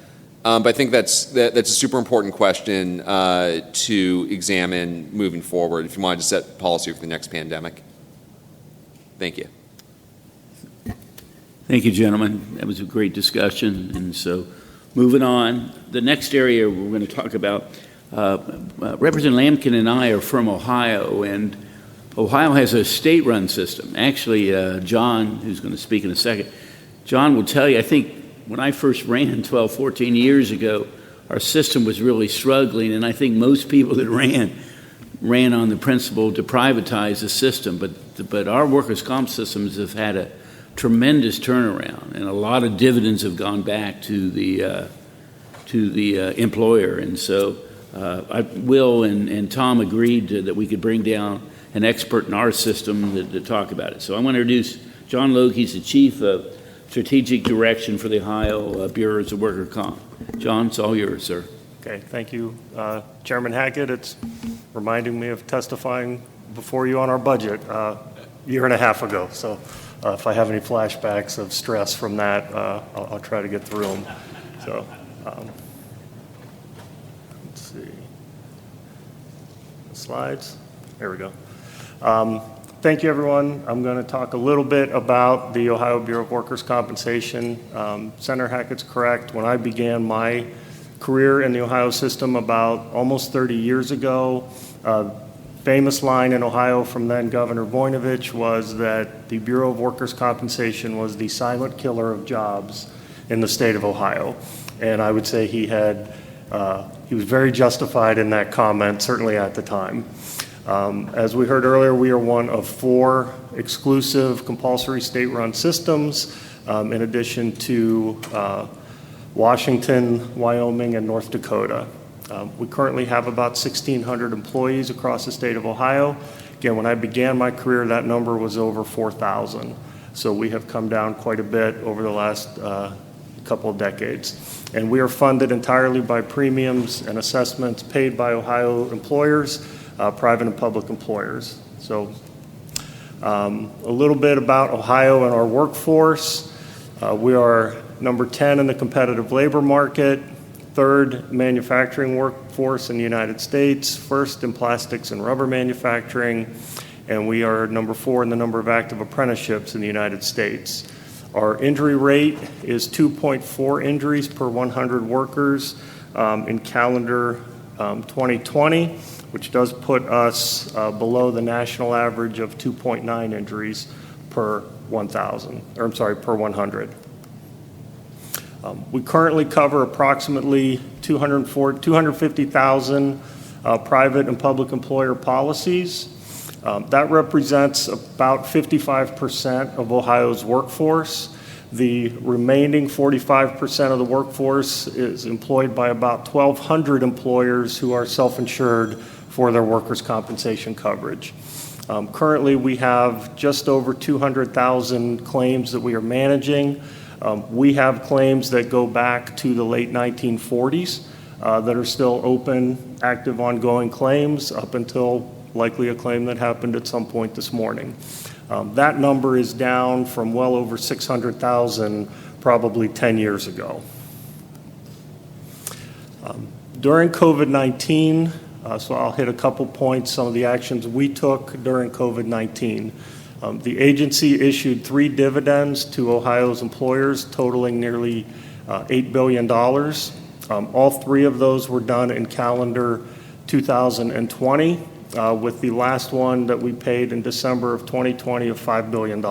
Speaker 2: But I think that's a super important question to examine moving forward if you wanted to set policy for the next pandemic. Thank you.
Speaker 1: Thank you, gentlemen. That was a great discussion. And so moving on, the next area we're going to talk about, Representative Lampkin and I are from Ohio, and Ohio has a state-run system. Actually, John, who's going to speak in a second, John will tell you, I think when I first ran 12, 14 years ago, our system was really struggling, and I think most people that ran on the principle to privatize the system. But our workers' comp systems have had a tremendous turnaround, and a lot of dividends have gone back to the employer. And so Will and Tom agreed that we could bring down an expert in our system to talk about it. So I want to introduce John Logue. He's the Chief of Strategic Direction for the Ohio Bureaus of Worker Comp. John, it's all yours, sir.
Speaker 7: Okay, thank you, Chairman Hackett. It's reminding me of testifying before you on our budget a year and a half ago. So if I have any flashbacks of stress from that, I'll try to get through them. So let's see. The slides. There we go. Thank you, everyone. I'm going to talk a little bit about the Ohio Bureau of Workers' Compensation. Senator Hackett's correct. When I began my career in the Ohio system about almost 30 years ago, famous line in Ohio from then Governor Voinovich was that the Bureau of Workers' Compensation was the silent killer of jobs in the state of Ohio. And I would say he was very justified in that comment, certainly at the time. As we heard earlier, we are one of 4 exclusive compulsory state-run systems, in addition to Washington, Wyoming, and North Dakota. We currently have about 1,600 employees across the state of Ohio. Again, when I began my career, that number was over 4,000. So we have come down quite a bit over the last couple of decades. And we are funded entirely by premiums and assessments paid by Ohio employers, private and public employers. So a little bit about Ohio and our workforce. We are number 10 in the competitive labor market, 3rd manufacturing workforce in the United States, 1st in plastics and rubber manufacturing, and we are number 4 in the number of active apprenticeships in the United States. Our injury rate is 2.4 injuries per 100 workers in calendar 2020, which does put us below the national average of 2.9 injuries per 100. We currently cover approximately 250,000 private and public employer policies. That represents about 55% of Ohio's workforce. The remaining 45% of the workforce is employed by about 1,200 employers who are self-insured for their workers' compensation coverage. Currently, we have just over 200,000 claims that we are managing. We have claims that go back to the late 1940s that are still open, active, ongoing claims up until likely a claim that happened at some point this morning. That number is down from well over 600,000 probably 10 years ago. During COVID-19, so I'll hit a couple points, some of the actions we took during COVID-19. The agency issued 3 dividends to Ohio's employers totaling nearly $8 billion. All 3 of those were done in calendar 2020, with the last one that we paid in December of 2020 of $5 billion.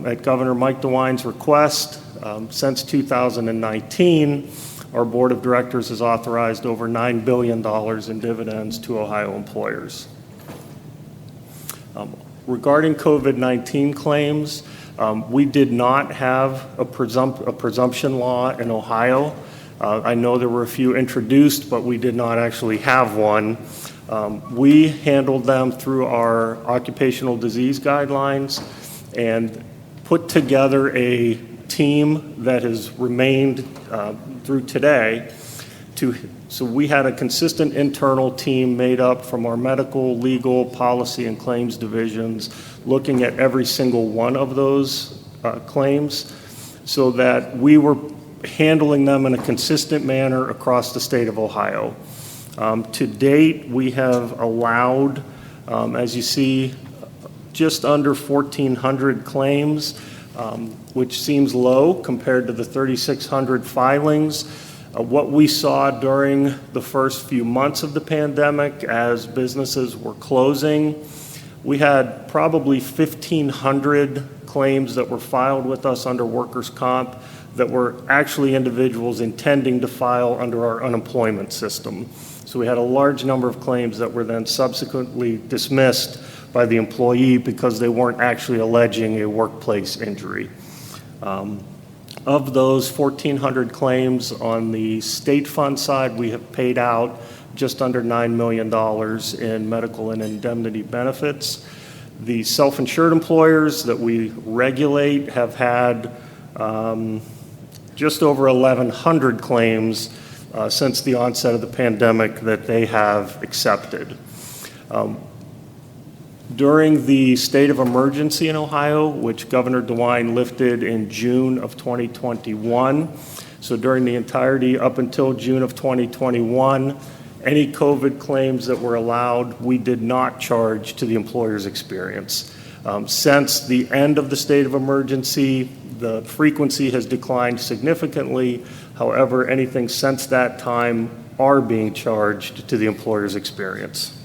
Speaker 7: At Governor Mike DeWine's request, since 2019, our board of directors has authorized over $9 billion in dividends to Ohio employers. Regarding COVID-19 claims, we did not have a presumption law in Ohio. I know there were a few introduced, but we did not actually have one. We handled them through our occupational disease guidelines and put together a team that has remained through today. So we had a consistent internal team made up from our medical, legal, policy, and claims divisions, looking at every single one of those claims so that we were handling them in a consistent manner across the state of Ohio. To date, we have allowed, as you see, just under 1,400 claims, which seems low compared to the 3,600 filings. What we saw during the first few months of the pandemic as businesses were closing, we had probably 1,500 claims that were filed with us under workers' comp that were actually individuals intending to file under our unemployment system. So we had a large number of claims that were then subsequently dismissed by the employee because they weren't actually alleging a workplace injury. Of those 1,400 claims on the state fund side, we have paid out just under $9 million in medical and indemnity benefits. The self-insured employers that we regulate have had just over 1,100 claims since the onset of the pandemic that they have accepted. During the state of emergency in Ohio, which Governor DeWine lifted in June of 2021, so during the entirety up until June of 2021, any COVID claims that were allowed, we did not charge to the employer's experience. Since the end of the state of emergency, the frequency has declined significantly. However, anything since that time are being charged to the employer's experience.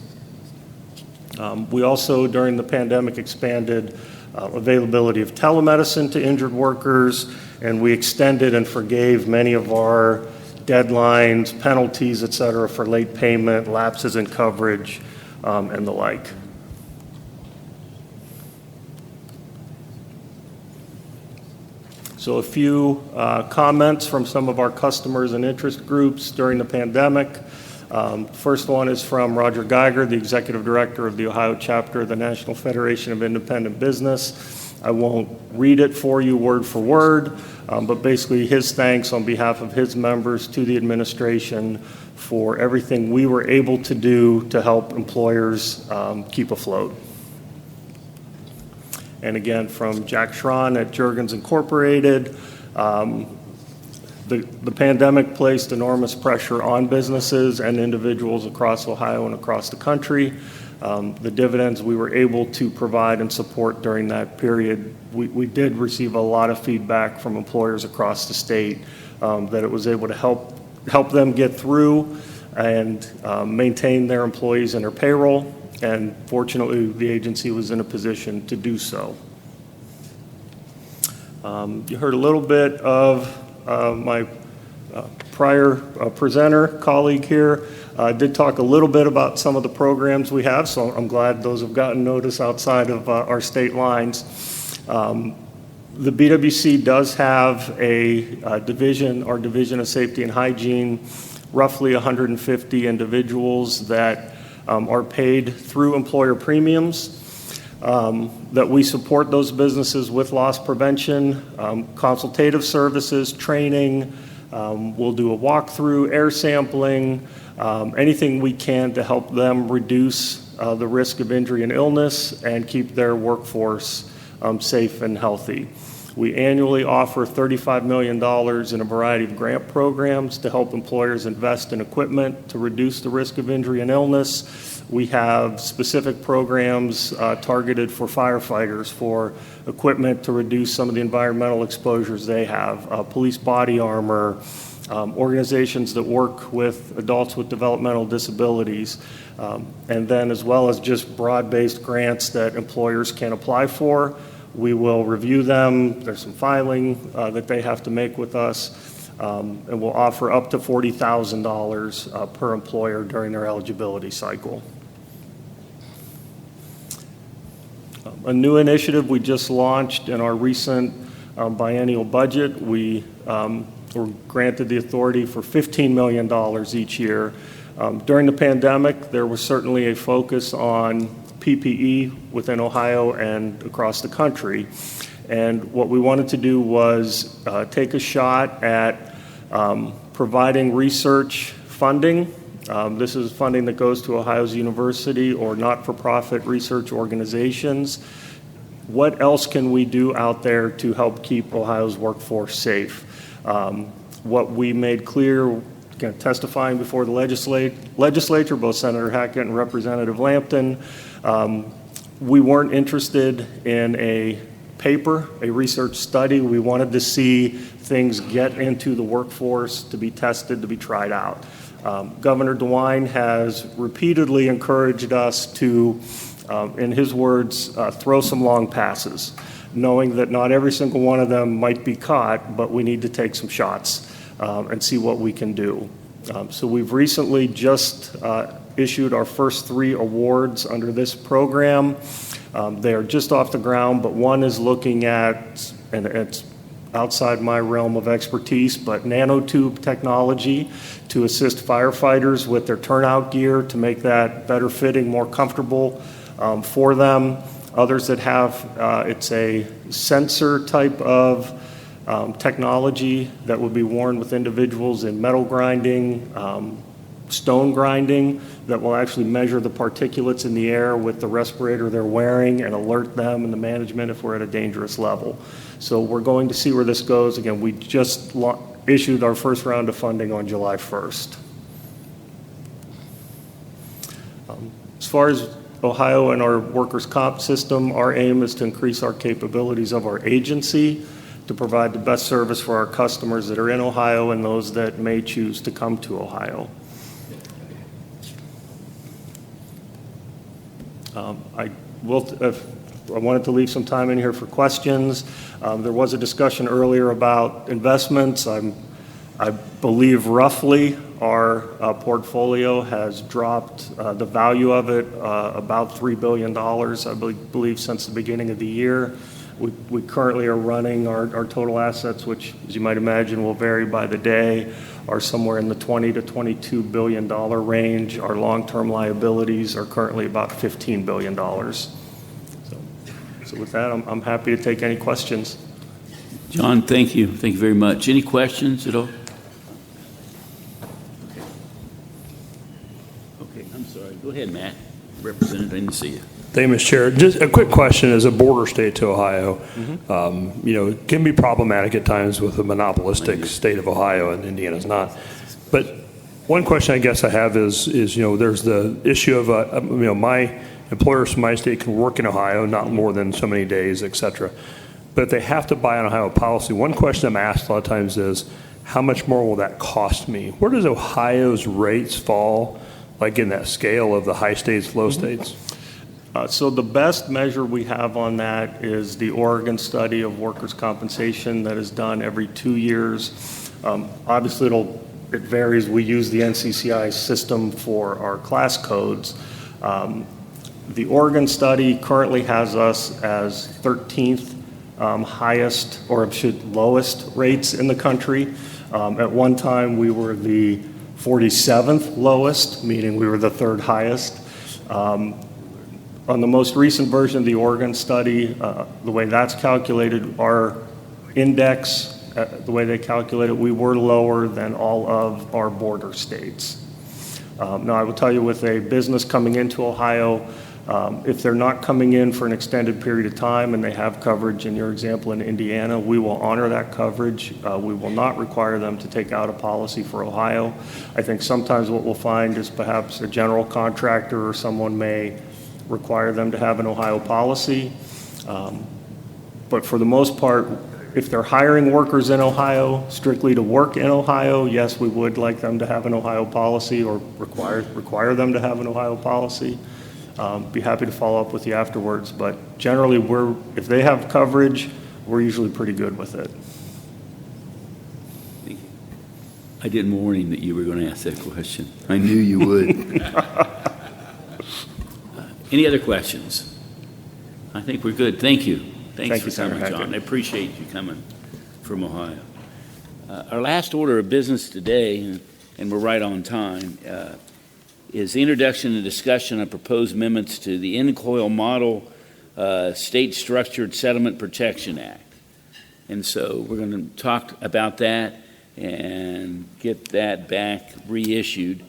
Speaker 7: We also, during the pandemic, expanded availability of telemedicine to injured workers, and we extended and forgave many of our deadlines, penalties, et cetera, for late payment, lapses in coverage, and the like. So a few comments from some of our customers and interest groups during the pandemic. First one is from Roger Geiger, the Executive Director of the Ohio chapter of the National Federation of Independent Business. I won't read it for you word for word, but basically his thanks on behalf of his members to the administration for everything we were able to do to help employers keep afloat. And again, from Jack Schron at Juergens Incorporated, the pandemic placed enormous pressure on businesses and individuals across Ohio and across the country. The dividends we were able to provide and support during that period, we did receive a lot of feedback from employers across the state that it was able to help them get through and maintain their employees and their payroll. And fortunately, the agency was in a position to do so. You heard a little bit of my prior presenter, colleague here, did talk a little bit about some of the programs we have, so I'm glad those have gotten notice outside of our state lines. The BWC does have a division, our Division of Safety and Hygiene, roughly 150 individuals that are paid through employer premiums, that we support those businesses with loss prevention, consultative services, training. We'll do a walkthrough, air sampling, anything we can to help them reduce the risk of injury and illness and keep their workforce safe and healthy. We annually offer $35 million in a variety of grant programs to help employers invest in equipment to reduce the risk of injury and illness. We have specific programs targeted for firefighters for equipment to reduce some of the environmental exposures they have, police body armor, organizations that work with adults with developmental disabilities, and then as well as just broad-based grants that employers can apply for. We will review them. There's some filing that they have to make with us, and we'll offer up to $40,000 per employer during their eligibility cycle. A new initiative we just launched in our recent biennial budget. We were granted the authority for $15 million each year. During the pandemic, there was certainly a focus on PPE within Ohio and across the country. And what we wanted to do was take a shot at providing research funding. This is funding that goes to Ohio's university or not-for-profit research organizations. What else can we do out there to help keep Ohio's workforce safe? What we made clear, testifying before the legislature, both Senator Hackett and Representative Lampton, we weren't interested in a paper, a research study. We wanted to see things get into the workforce, to be tested, to be tried out. Governor DeWine has repeatedly encouraged us to, in his words, throw some long passes, knowing that not every single one of them might be caught, but we need to take some shots and see what we can do. So we've recently just issued our first 3 awards under this program. They are just off the ground, but one is looking at, and it's outside my realm of expertise, but nanotube technology to assist firefighters with their turnout gear to make that better fitting, more comfortable for them. Others that have, it's a sensor type of technology that would be worn with individuals in metal grinding, stone grinding, that will actually measure the particulates in the air with the respirator they're wearing and alert them and the management if we're at a dangerous level. So we're going to see where this goes. Again, we just issued our first round of funding on July 1st. As far as Ohio and our workers' comp system, our aim is to increase our capabilities of our agency to provide the best service for our customers that are in Ohio and those that may choose to come to Ohio. I wanted to leave some time in here for questions. There was a discussion earlier about investments. I believe roughly our portfolio has dropped the value of it about $3 billion, I believe, since the beginning of the year. We currently are running our total assets, which, as you might imagine, will vary by the day, are somewhere in the $20 to $22 billion range. Our long-term liabilities are currently about $15 billion. So with that, I'm happy to take any questions.
Speaker 1: John, thank you. Thank you very much. Any questions at all? Okay, I'm sorry. Go ahead, Matt. Representative, I didn't see you.
Speaker 8: Thank you, Mr. Chair. Just a quick question. As a border state to Ohio, it can be problematic at times with a monopolistic state of Ohio, and Indiana's not. But one question I guess I have is there's the issue of my employers from my state can work in Ohio, not more than so many days, et cetera. But if they have to buy an Ohio policy, one question I'm asked a lot of times is, how much more will that cost me? Where does Ohio's rates fall, like in that scale of the high states, low states?
Speaker 7: So the best measure we have on that is the Oregon study of workers' compensation that is done every 2 years. Obviously, it'll it varies. We use the NCCI system for our class codes. The Oregon study currently has us as 13th highest, or lowest rates in the country. At one time, we were the 47th lowest, meaning we were the third highest. On the most recent version of the Oregon study, the way that's calculated, our index, the way they calculate it, we were lower than all of our border states. Now, I will tell you, with a business coming into Ohio, if they're not coming in for an extended period of time and they have coverage, in your example in Indiana, we will honor that coverage. We will not require them to take out a policy for Ohio. I think sometimes what we'll find is perhaps a general contractor or someone may require them to have an Ohio policy. But for the most part, if they're hiring workers in Ohio strictly to work in Ohio, yes, we would like them to have an Ohio policy, or require them to have an Ohio policy. Be happy to follow up with you afterwards, but generally if they have coverage, we're usually pretty good with it.
Speaker 1: Thank you. I didn't warn him that you were going to ask that question. I knew you would. Any other questions? I think we're good. Thank you. Thanks for coming, John. I appreciate you coming from Ohio. Our last order of business today, and we're right on time, is the introduction and discussion of proposed amendments to the NCOIL Model State Structured Settlement Protection Act. And so we're going to talk about that and get that back reissued.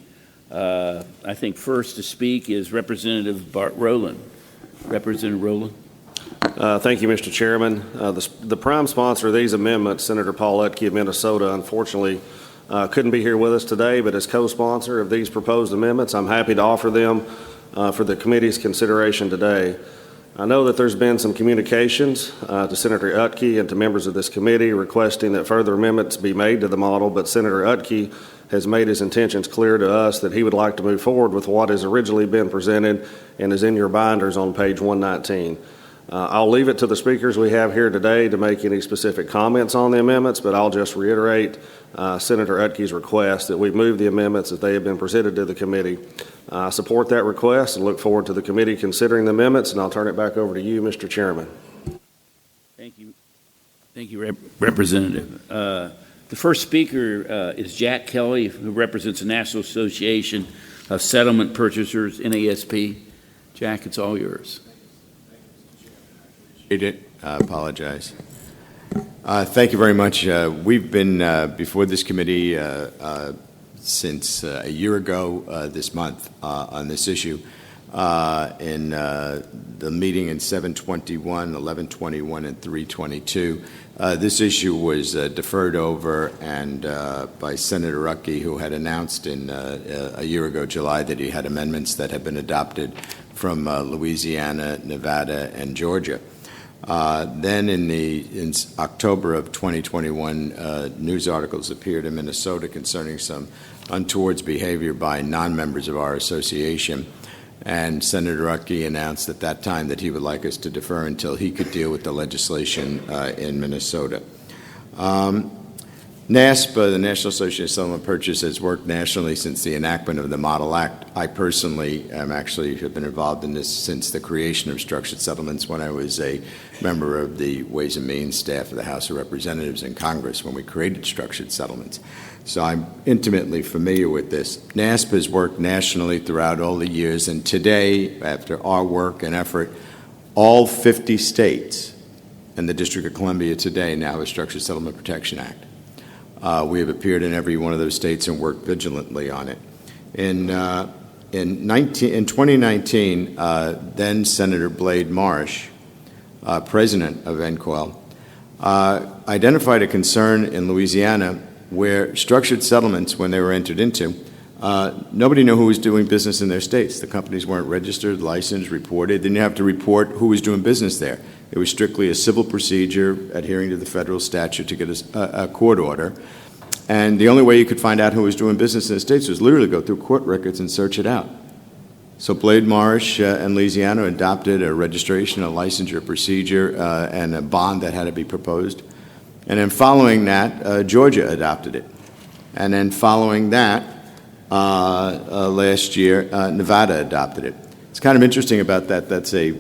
Speaker 1: I think first to speak is Representative Bart Rowland. Representative Rowland.
Speaker 9: Thank you, Mr. Chairman. The prime sponsor of these amendments, Senator Paul Utke of Minnesota, unfortunately couldn't be here with us today, but as co-sponsor of these proposed amendments, I'm happy to offer them for the committee's consideration today. I know that there's been some communications to Senator Utke and to members of this committee requesting that further amendments be made to the model, but Senator Utke has made his intentions clear to us that he would like to move forward with what has originally been presented and is in your binders on page 119. I'll leave it to the speakers we have here today to make any specific comments on the amendments, but I'll just reiterate Senator Utke's request that we move the amendments as they have been presented to the committee. I support that request and look forward to the committee considering the amendments, and I'll turn it back over to you, Mr. Chairman.
Speaker 1: Thank you. Thank you, Representative. The first speaker is Jack Kelly, who represents the National Association of Settlement Purchasers, NASP. Jack, it's all yours.
Speaker 10: I apologize. Thank you very much. We've been before this committee since a year ago this month on this issue. In the meeting in 7/21, 11/21, and 3/22. This issue was deferred over and by Senator Utke, who had announced in a year ago, July, that he had amendments that had been adopted from Louisiana, Nevada, and Georgia. Then in October of 2021, news articles appeared in Minnesota concerning some untoward behavior by non-members of our association. And Senator Utke announced at that time that he would like us to defer until he could deal with the legislation in Minnesota. NASPA, the National Association of Settlement Purchasers, has worked nationally since the enactment of the Model Act. I personally have been involved in this since the creation of structured settlements when I was a member of the Ways and Means staff of the House of Representatives in Congress when we created structured settlements. So I'm intimately familiar with this. NASPA has worked nationally throughout all the years, and today, after our work and effort, all 50 states and the District of Columbia today now have a Structured Settlement Protection Act. We have appeared in every one of those states and worked vigilantly on it. In 2019, then Senator Blade Marsh, president of NCOIL, identified a concern in Louisiana where structured settlements, when they were entered into, nobody knew who was doing business in their states. The companies weren't registered, licensed, reported. They didn't have to report who was doing business there. It was strictly a civil procedure adhering to the federal statute to get a court order. And the only way you could find out who was doing business in the states was literally go through court records and search it out. So Blade Marsh and Louisiana adopted a registration, a licensure procedure, and a bond that had to be proposed. And then following that, Georgia adopted it. And then following that, last year, Nevada adopted it. It's kind of interesting about that. That's a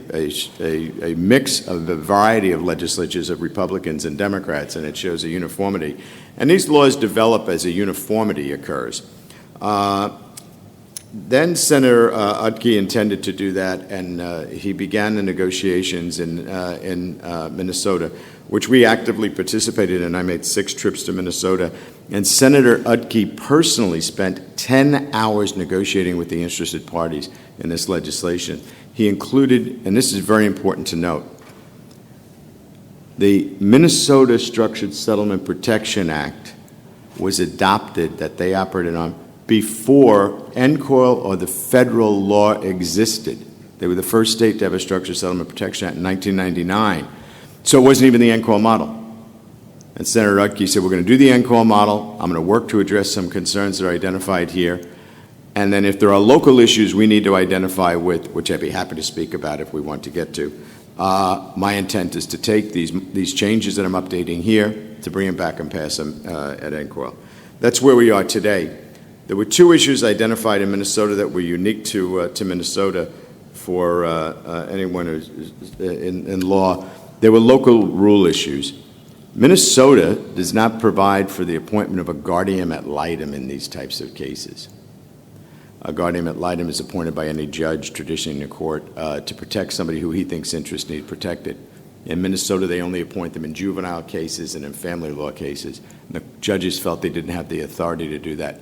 Speaker 10: mix of a variety of legislatures of Republicans and Democrats, and it shows a uniformity. And these laws develop as a uniformity occurs. Then Senator Utke intended to do that, and he began the negotiations in Minnesota, which we actively participated in. I made 6 trips to Minnesota, and Senator Utke personally spent 10 hours negotiating with the interested parties in this legislation. He included, and this is very important to note, the Minnesota Structured Settlement Protection Act was adopted, that they operated on, before NCOIL or the federal law existed. They were the first state to have a Structured Settlement Protection Act in 1999. So it wasn't even the NCOIL model. And Senator Utke said, we're going to do the NCOIL model. I'm going to work to address some concerns that are identified here. And then if there are local issues we need to identify with, which I'd be happy to speak about if we want to get to, my intent is to take these changes that I'm updating here to bring them back and pass them at NCOIL. That's where we are today. There were 2 issues identified in Minnesota that were unique to Minnesota for anyone who's in law. There were local rule issues. Minnesota does not provide for the appointment of a guardian ad litem in these types of cases. A guardian ad litem is appointed by any judge, traditionally in a court, to protect somebody who he thinks interests need protected. In Minnesota, they only appoint them in juvenile cases and in family law cases. And the judges felt they didn't have the authority to do that.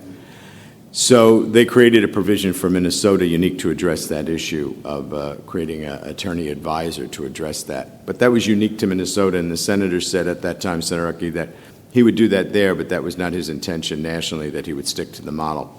Speaker 10: So they created a provision for Minnesota unique to address that issue of creating an attorney advisor to address that. But that was unique to Minnesota, and the senator said at that time, Senator Utke, that he would do that there, but that was not his intention nationally, that he would stick to the model.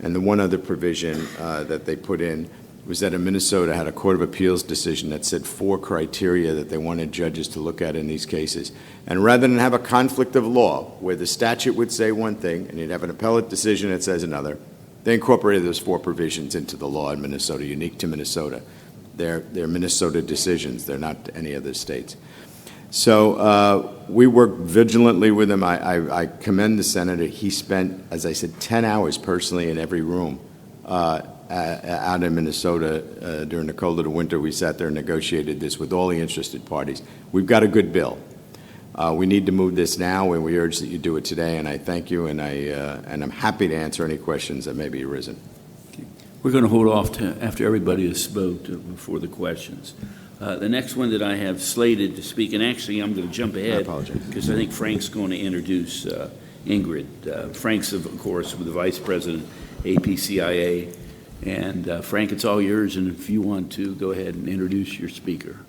Speaker 10: And the one other provision that they put in was that in Minnesota had a Court of Appeals decision that said 4 criteria that they wanted judges to look at in these cases. And rather than have a conflict of law where the statute would say one thing and you'd have an appellate decision that says another, they incorporated those 4 provisions into the law in Minnesota, unique to Minnesota. They're Minnesota decisions. They're not any other states. So we work vigilantly with him. I commend the senator. He spent, as I said, 10 hours personally in every room out in Minnesota during the cold of the winter. We sat there and negotiated this with all the interested parties. We've got a good bill. We need to move this now, and we urge that you do it today. And I thank you, and I'm happy to answer any questions that may be arisen.
Speaker 1: We're going to hold off to after everybody has spoke before the questions. The next one that I have slated to speak, and actually I'm going to jump ahead because I think Frank's going to introduce Ingrid. Frank's, of course, with the Vice President, APCIA. And Frank, it's all yours, and if you want to, go ahead and introduce your speaker.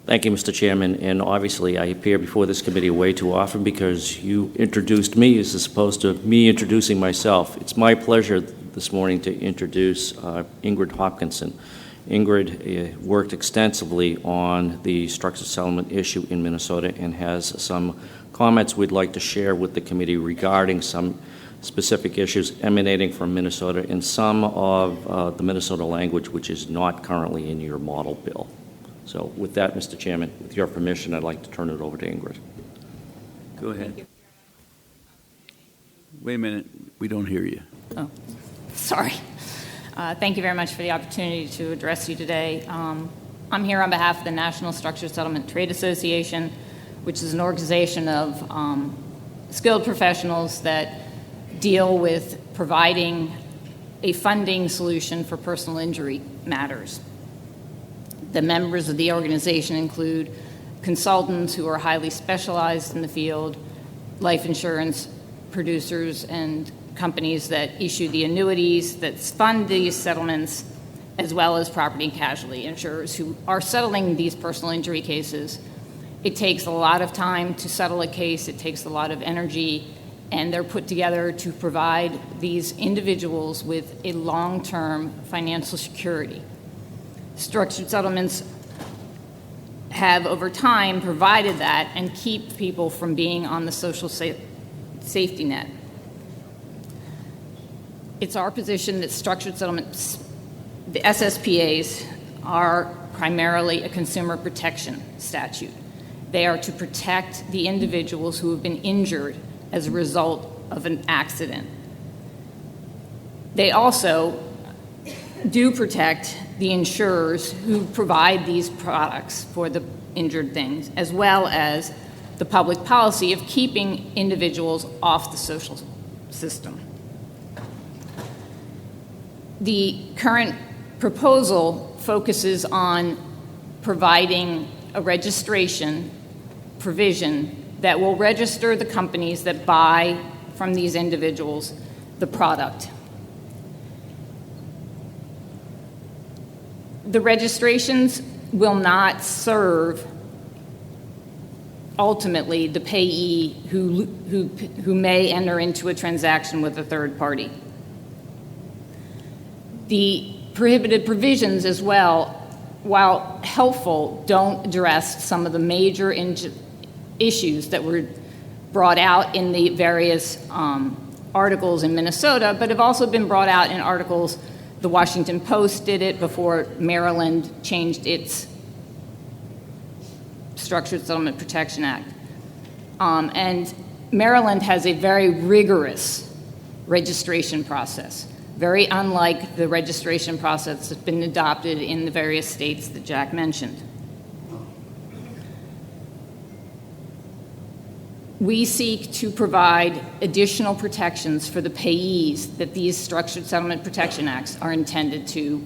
Speaker 11: Thank you, Mr. Chairman, and obviously I appear before this committee way too often because you introduced me as opposed to me introducing myself. It's my pleasure this morning to introduce Ingrid Hopkinson. Ingrid worked extensively on the structured settlement issue in Minnesota and has some comments we'd like to share with the committee regarding some specific issues emanating from Minnesota and some of the Minnesota language which is not currently in your model bill. So with that, Mr. Chairman, with your permission, I'd like to turn it over to Ingrid.
Speaker 1: Go ahead. Wait a minute. We don't hear you.
Speaker 12: Oh, sorry. Thank you very much for the opportunity to address you today. I'm here on behalf of the National Structured Settlement Trade Association, which is an organization of skilled professionals that deal with providing a funding solution for personal injury matters. The members of the organization include consultants who are highly specialized in the field, life insurance producers, and companies that issue the annuities that fund these settlements, as well as property and casualty insurers who are settling these personal injury cases. It takes a lot of time to settle a case. It takes a lot of energy, and they're put together to provide these individuals with a long-term financial security. Structured settlements have, over time, provided that and keep people from being on the social safety net. It's our position that structured settlements, the SSPAs, are primarily a consumer protection statute. They are to protect the individuals who have been injured as a result of an accident, They also do protect the insurers who provide these products for the injured things, as well as the public policy of keeping individuals off the social system. The current proposal focuses on providing a registration provision that will register the companies that buy from these individuals the product. The registrations will not serve ultimately the payee who may enter into a transaction with a third party. The prohibited provisions as well, while helpful, don't address some of the major issues that were brought out in the various articles in Minnesota, but have also been brought out in articles. The Washington Post did it before Maryland changed its Structured Settlement Protection Act. And Maryland has a very rigorous registration process, very unlike the registration process that's been adopted in the various states that Jack mentioned. We seek to provide additional protections for the payees that these Structured Settlement Protection Acts are intended to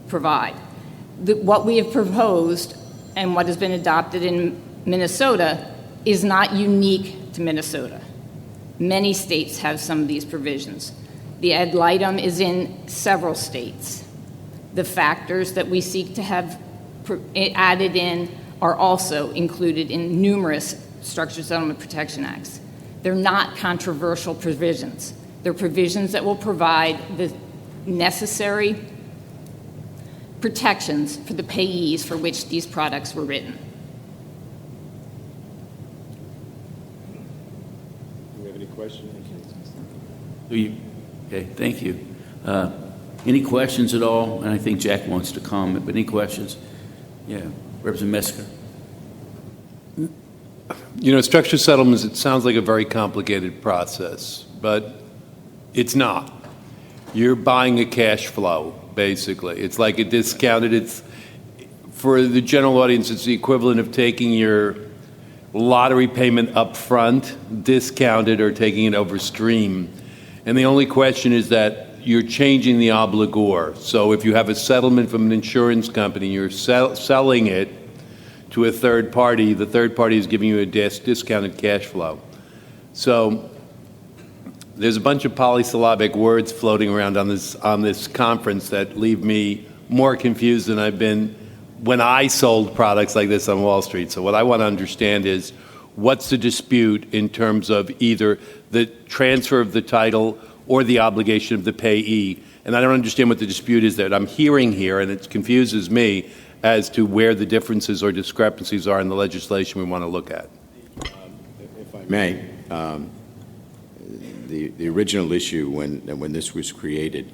Speaker 12: provide. What we have proposed and what has been adopted in Minnesota is not unique to Minnesota. Many states have some of these provisions. The ad litem is in several states. The factors that we seek to have added in are also included in numerous Structured Settlement Protection Acts. They're not controversial provisions. They're provisions that will provide the necessary protections for the payees for which these products were written.
Speaker 10: Do we have any questions?
Speaker 1: Okay, thank you. Any questions at all? And I think Jack wants to comment, but any questions? Yeah, Representative Messiker.
Speaker 4: You know, structured settlements, it sounds like a very complicated process, but it's not. You're buying a cash flow, basically. It's like a discounted, it's, for the general audience, it's the equivalent of taking your lottery payment up front, discounted, or taking it over stream. And the only question is that you're changing the obligor. So if you have a settlement from an insurance company, you're selling it to a third party, the third party is giving you a discounted cash flow. So there's a bunch of polysyllabic words floating around on this conference that leave me more confused than I've been when I sold products like this on Wall Street. So what I want to understand is, what's the dispute in terms of either the transfer of the title or the obligation of the payee? And I don't understand what the dispute is that I'm hearing here, and it confuses me as to where the differences or discrepancies are in the legislation we want to look at.
Speaker 10: If I may, the original issue when this was created,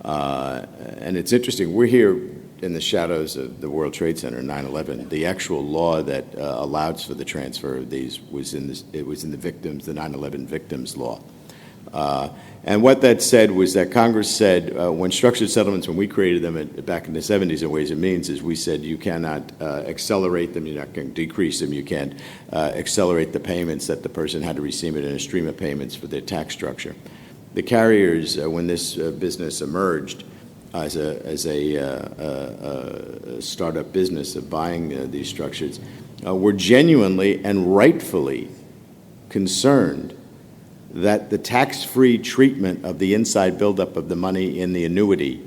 Speaker 10: and it's interesting, we're here in the shadows of the World Trade Center, 9/11. The actual law that allows for the transfer of these was in the victims, the 9/11 victims law. And what that said was that Congress said, when structured settlements, when we created them back in the 70s in Ways and Means, is we said you cannot accelerate them, you're not going to decrease them, you can't accelerate the payments that the person had to receive it in a stream of payments for their tax structure. The carriers, when this business emerged as a startup business of buying these structures, were genuinely and rightfully concerned that the tax-free treatment of the inside buildup of the money in the annuity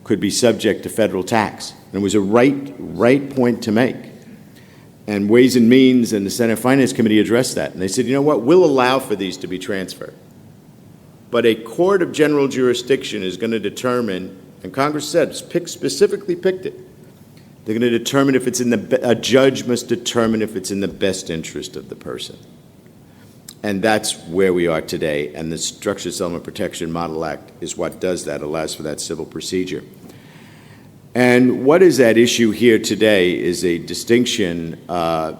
Speaker 10: could be subject to federal tax. And it was a right point to make. And Ways and Means and the Senate Finance Committee addressed that. And they said, you know what, we'll allow for these to be transferred. But a court of general jurisdiction is going to determine, and Congress said, specifically picked it, they're going to determine if it's a judge must determine if it's in the best interest of the person. And that's where we are today, and the Structured Settlement Protection Model Act is what does that, allows for that civil procedure. And what is at issue here today is a distinction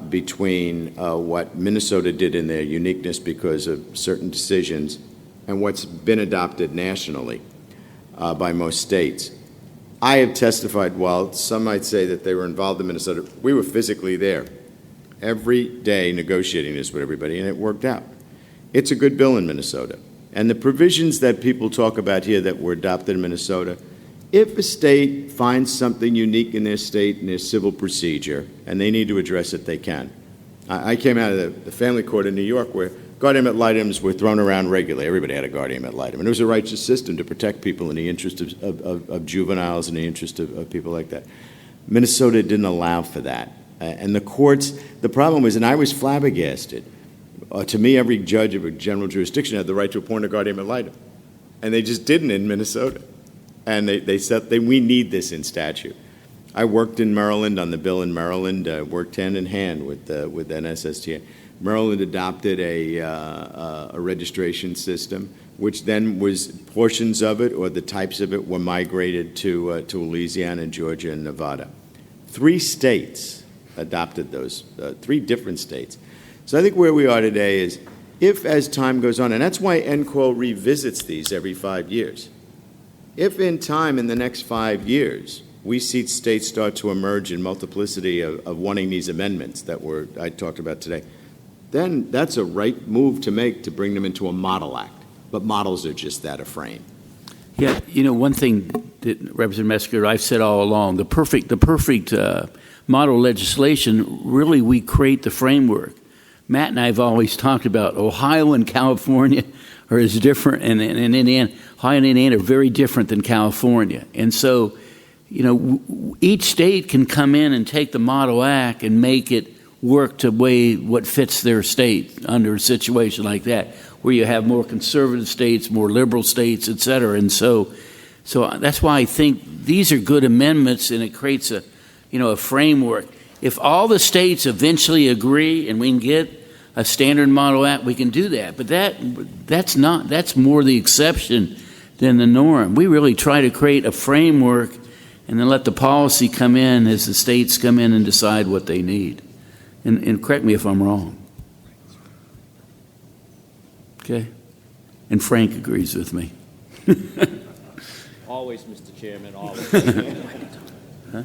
Speaker 10: between what Minnesota did in their uniqueness because of certain decisions and what's been adopted nationally by most states. I have testified, while some might say that they were involved in Minnesota, we were physically there every day negotiating this with everybody, and it worked out. It's a good bill in Minnesota. And the provisions that people talk about here that were adopted in Minnesota, if a state finds something unique in their state and their civil procedure, and they need to address it, they can. I came out of the family court in New York where guardian ad litems were thrown around regularly. Everybody had a guardian ad litem. And it was a righteous system to protect people in the interest of juveniles, in the interest of people like that. Minnesota didn't allow for that. And the courts, the problem was, and I was flabbergasted, to me, every judge of a general jurisdiction had the right to appoint a guardian ad litem. And they just didn't in Minnesota. And they said, we need this in statute. I worked in Maryland on the bill in Maryland, worked hand in hand with NSSTA. Maryland adopted a registration system, which then was portions of it or the types of it were migrated to Louisiana, Georgia, and Nevada. 3 states adopted those, 3 different states. So I think where we are today is, if as time goes on, and that's why NCOIL revisits these every 5 years, if in time in the next 5 years we see states start to emerge in multiplicity of wanting these amendments that I talked about today, then that's a right move to make to bring them into a model act. But models are just that, a frame.
Speaker 1: Yeah, one thing that Representative Metzger, I've said all along, the perfect model legislation, really we create the framework. Matt and I have always talked about Ohio and California are as different, and Indiana, Ohio and Indiana are very different than California. And so, each state can come in and take the model act and make it work to what fits their state under a situation like that, where you have more conservative states, more liberal states, et cetera. And so that's why I think these are good amendments, and it creates a framework. If all the states eventually agree and we can get a standard model act, we can do that. But that's more the exception than the norm. We really try to create a framework and then let the policy come in as the states come in and decide what they need. And correct me if I'm wrong. Okay? And Frank agrees with me.
Speaker 11: Always, Mr. Chairman, always.
Speaker 1: Huh?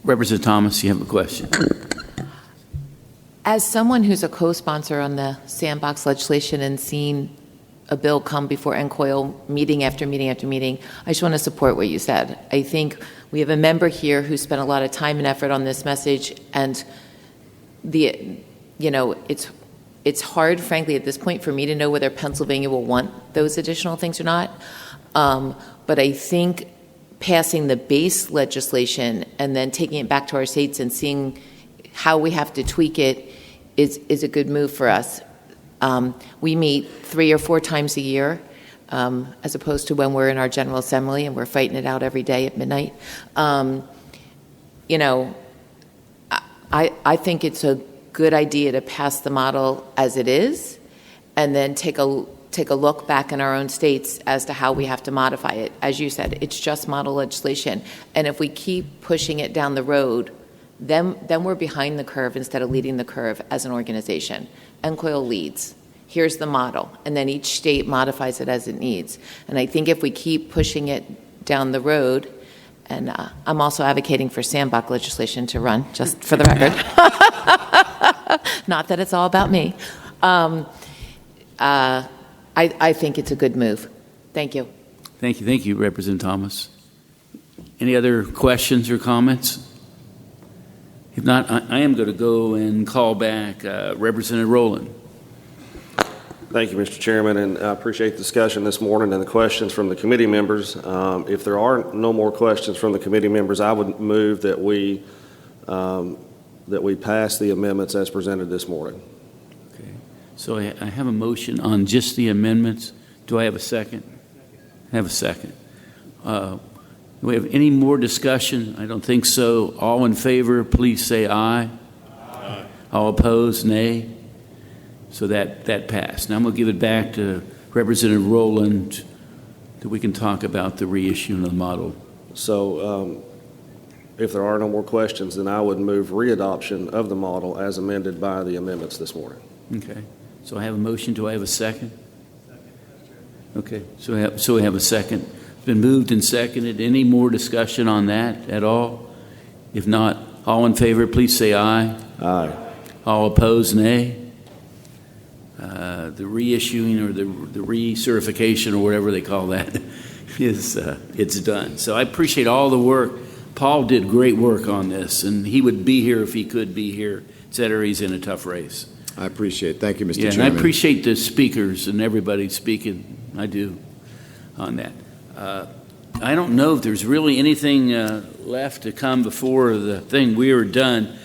Speaker 1: Representative Thomas, you have a question.
Speaker 5: As someone who's a co-sponsor on the sandbox legislation and seen a bill come before NCOIL meeting after meeting after meeting, I just want to support what you said. I think we have a member here who spent a lot of time and effort on this message, and it's hard, frankly, at this point for me to know whether Pennsylvania will want those additional things or not. But I think passing the base legislation and then taking it back to our states and seeing how we have to tweak it is a good move for us. We meet 3 or 4 times a year, as opposed to when we're in our General Assembly and we're fighting it out every day at midnight. I think it's a good idea to pass the model as it is and then take a look back in our own states as to how we have to modify it. As you said, it's just model legislation. And if we keep pushing it down the road, then we're behind the curve instead of leading the curve as an organization. NCOIL leads. Here's the model. And then each state modifies it as it needs. And I think if we keep pushing it down the road, and I'm also advocating for sandbox legislation to run, just for the record. Not that it's all about me. I think it's a good move. Thank you.
Speaker 1: Thank you, Representative Thomas. Any other questions or comments? If not, I am going to go and call back Representative Rowland.
Speaker 9: Thank you, Mr. Chairman, and I appreciate the discussion this morning and the questions from the committee members. If there are no more questions from the committee members, I would move that we pass the amendments as presented this morning.
Speaker 1: Okay. So I have a motion on just the amendments. Do I have a second? I have a second. Do we have any more discussion? I don't think so. All in favor, please say aye. Aye. All opposed, nay. So that passed. Now I'm going to give it back to Representative Rowland that we can talk about the reissuing of the model.
Speaker 9: So if there are no more questions, then I would move readoption of the model as amended by the amendments this morning.
Speaker 1: Okay. So I have a motion. Do I have a second? Okay, so we have a second. It's been moved and seconded. Any more discussion on that at all? If not, all in favor, please say aye.
Speaker 9: Aye.
Speaker 1: All opposed, nay. The reissuing or the recertification or whatever they call that is it's done. So I appreciate all the work. Paul did great work on this, and he would be here if he could be here, et cetera. He's in a tough race.
Speaker 10: I appreciate it. Thank you, Mr.
Speaker 1: Yeah, and
Speaker 10: Chairman.
Speaker 1: I appreciate the speakers and everybody speaking. I do on that. I don't know if there's really anything left to come before the thing. We are done.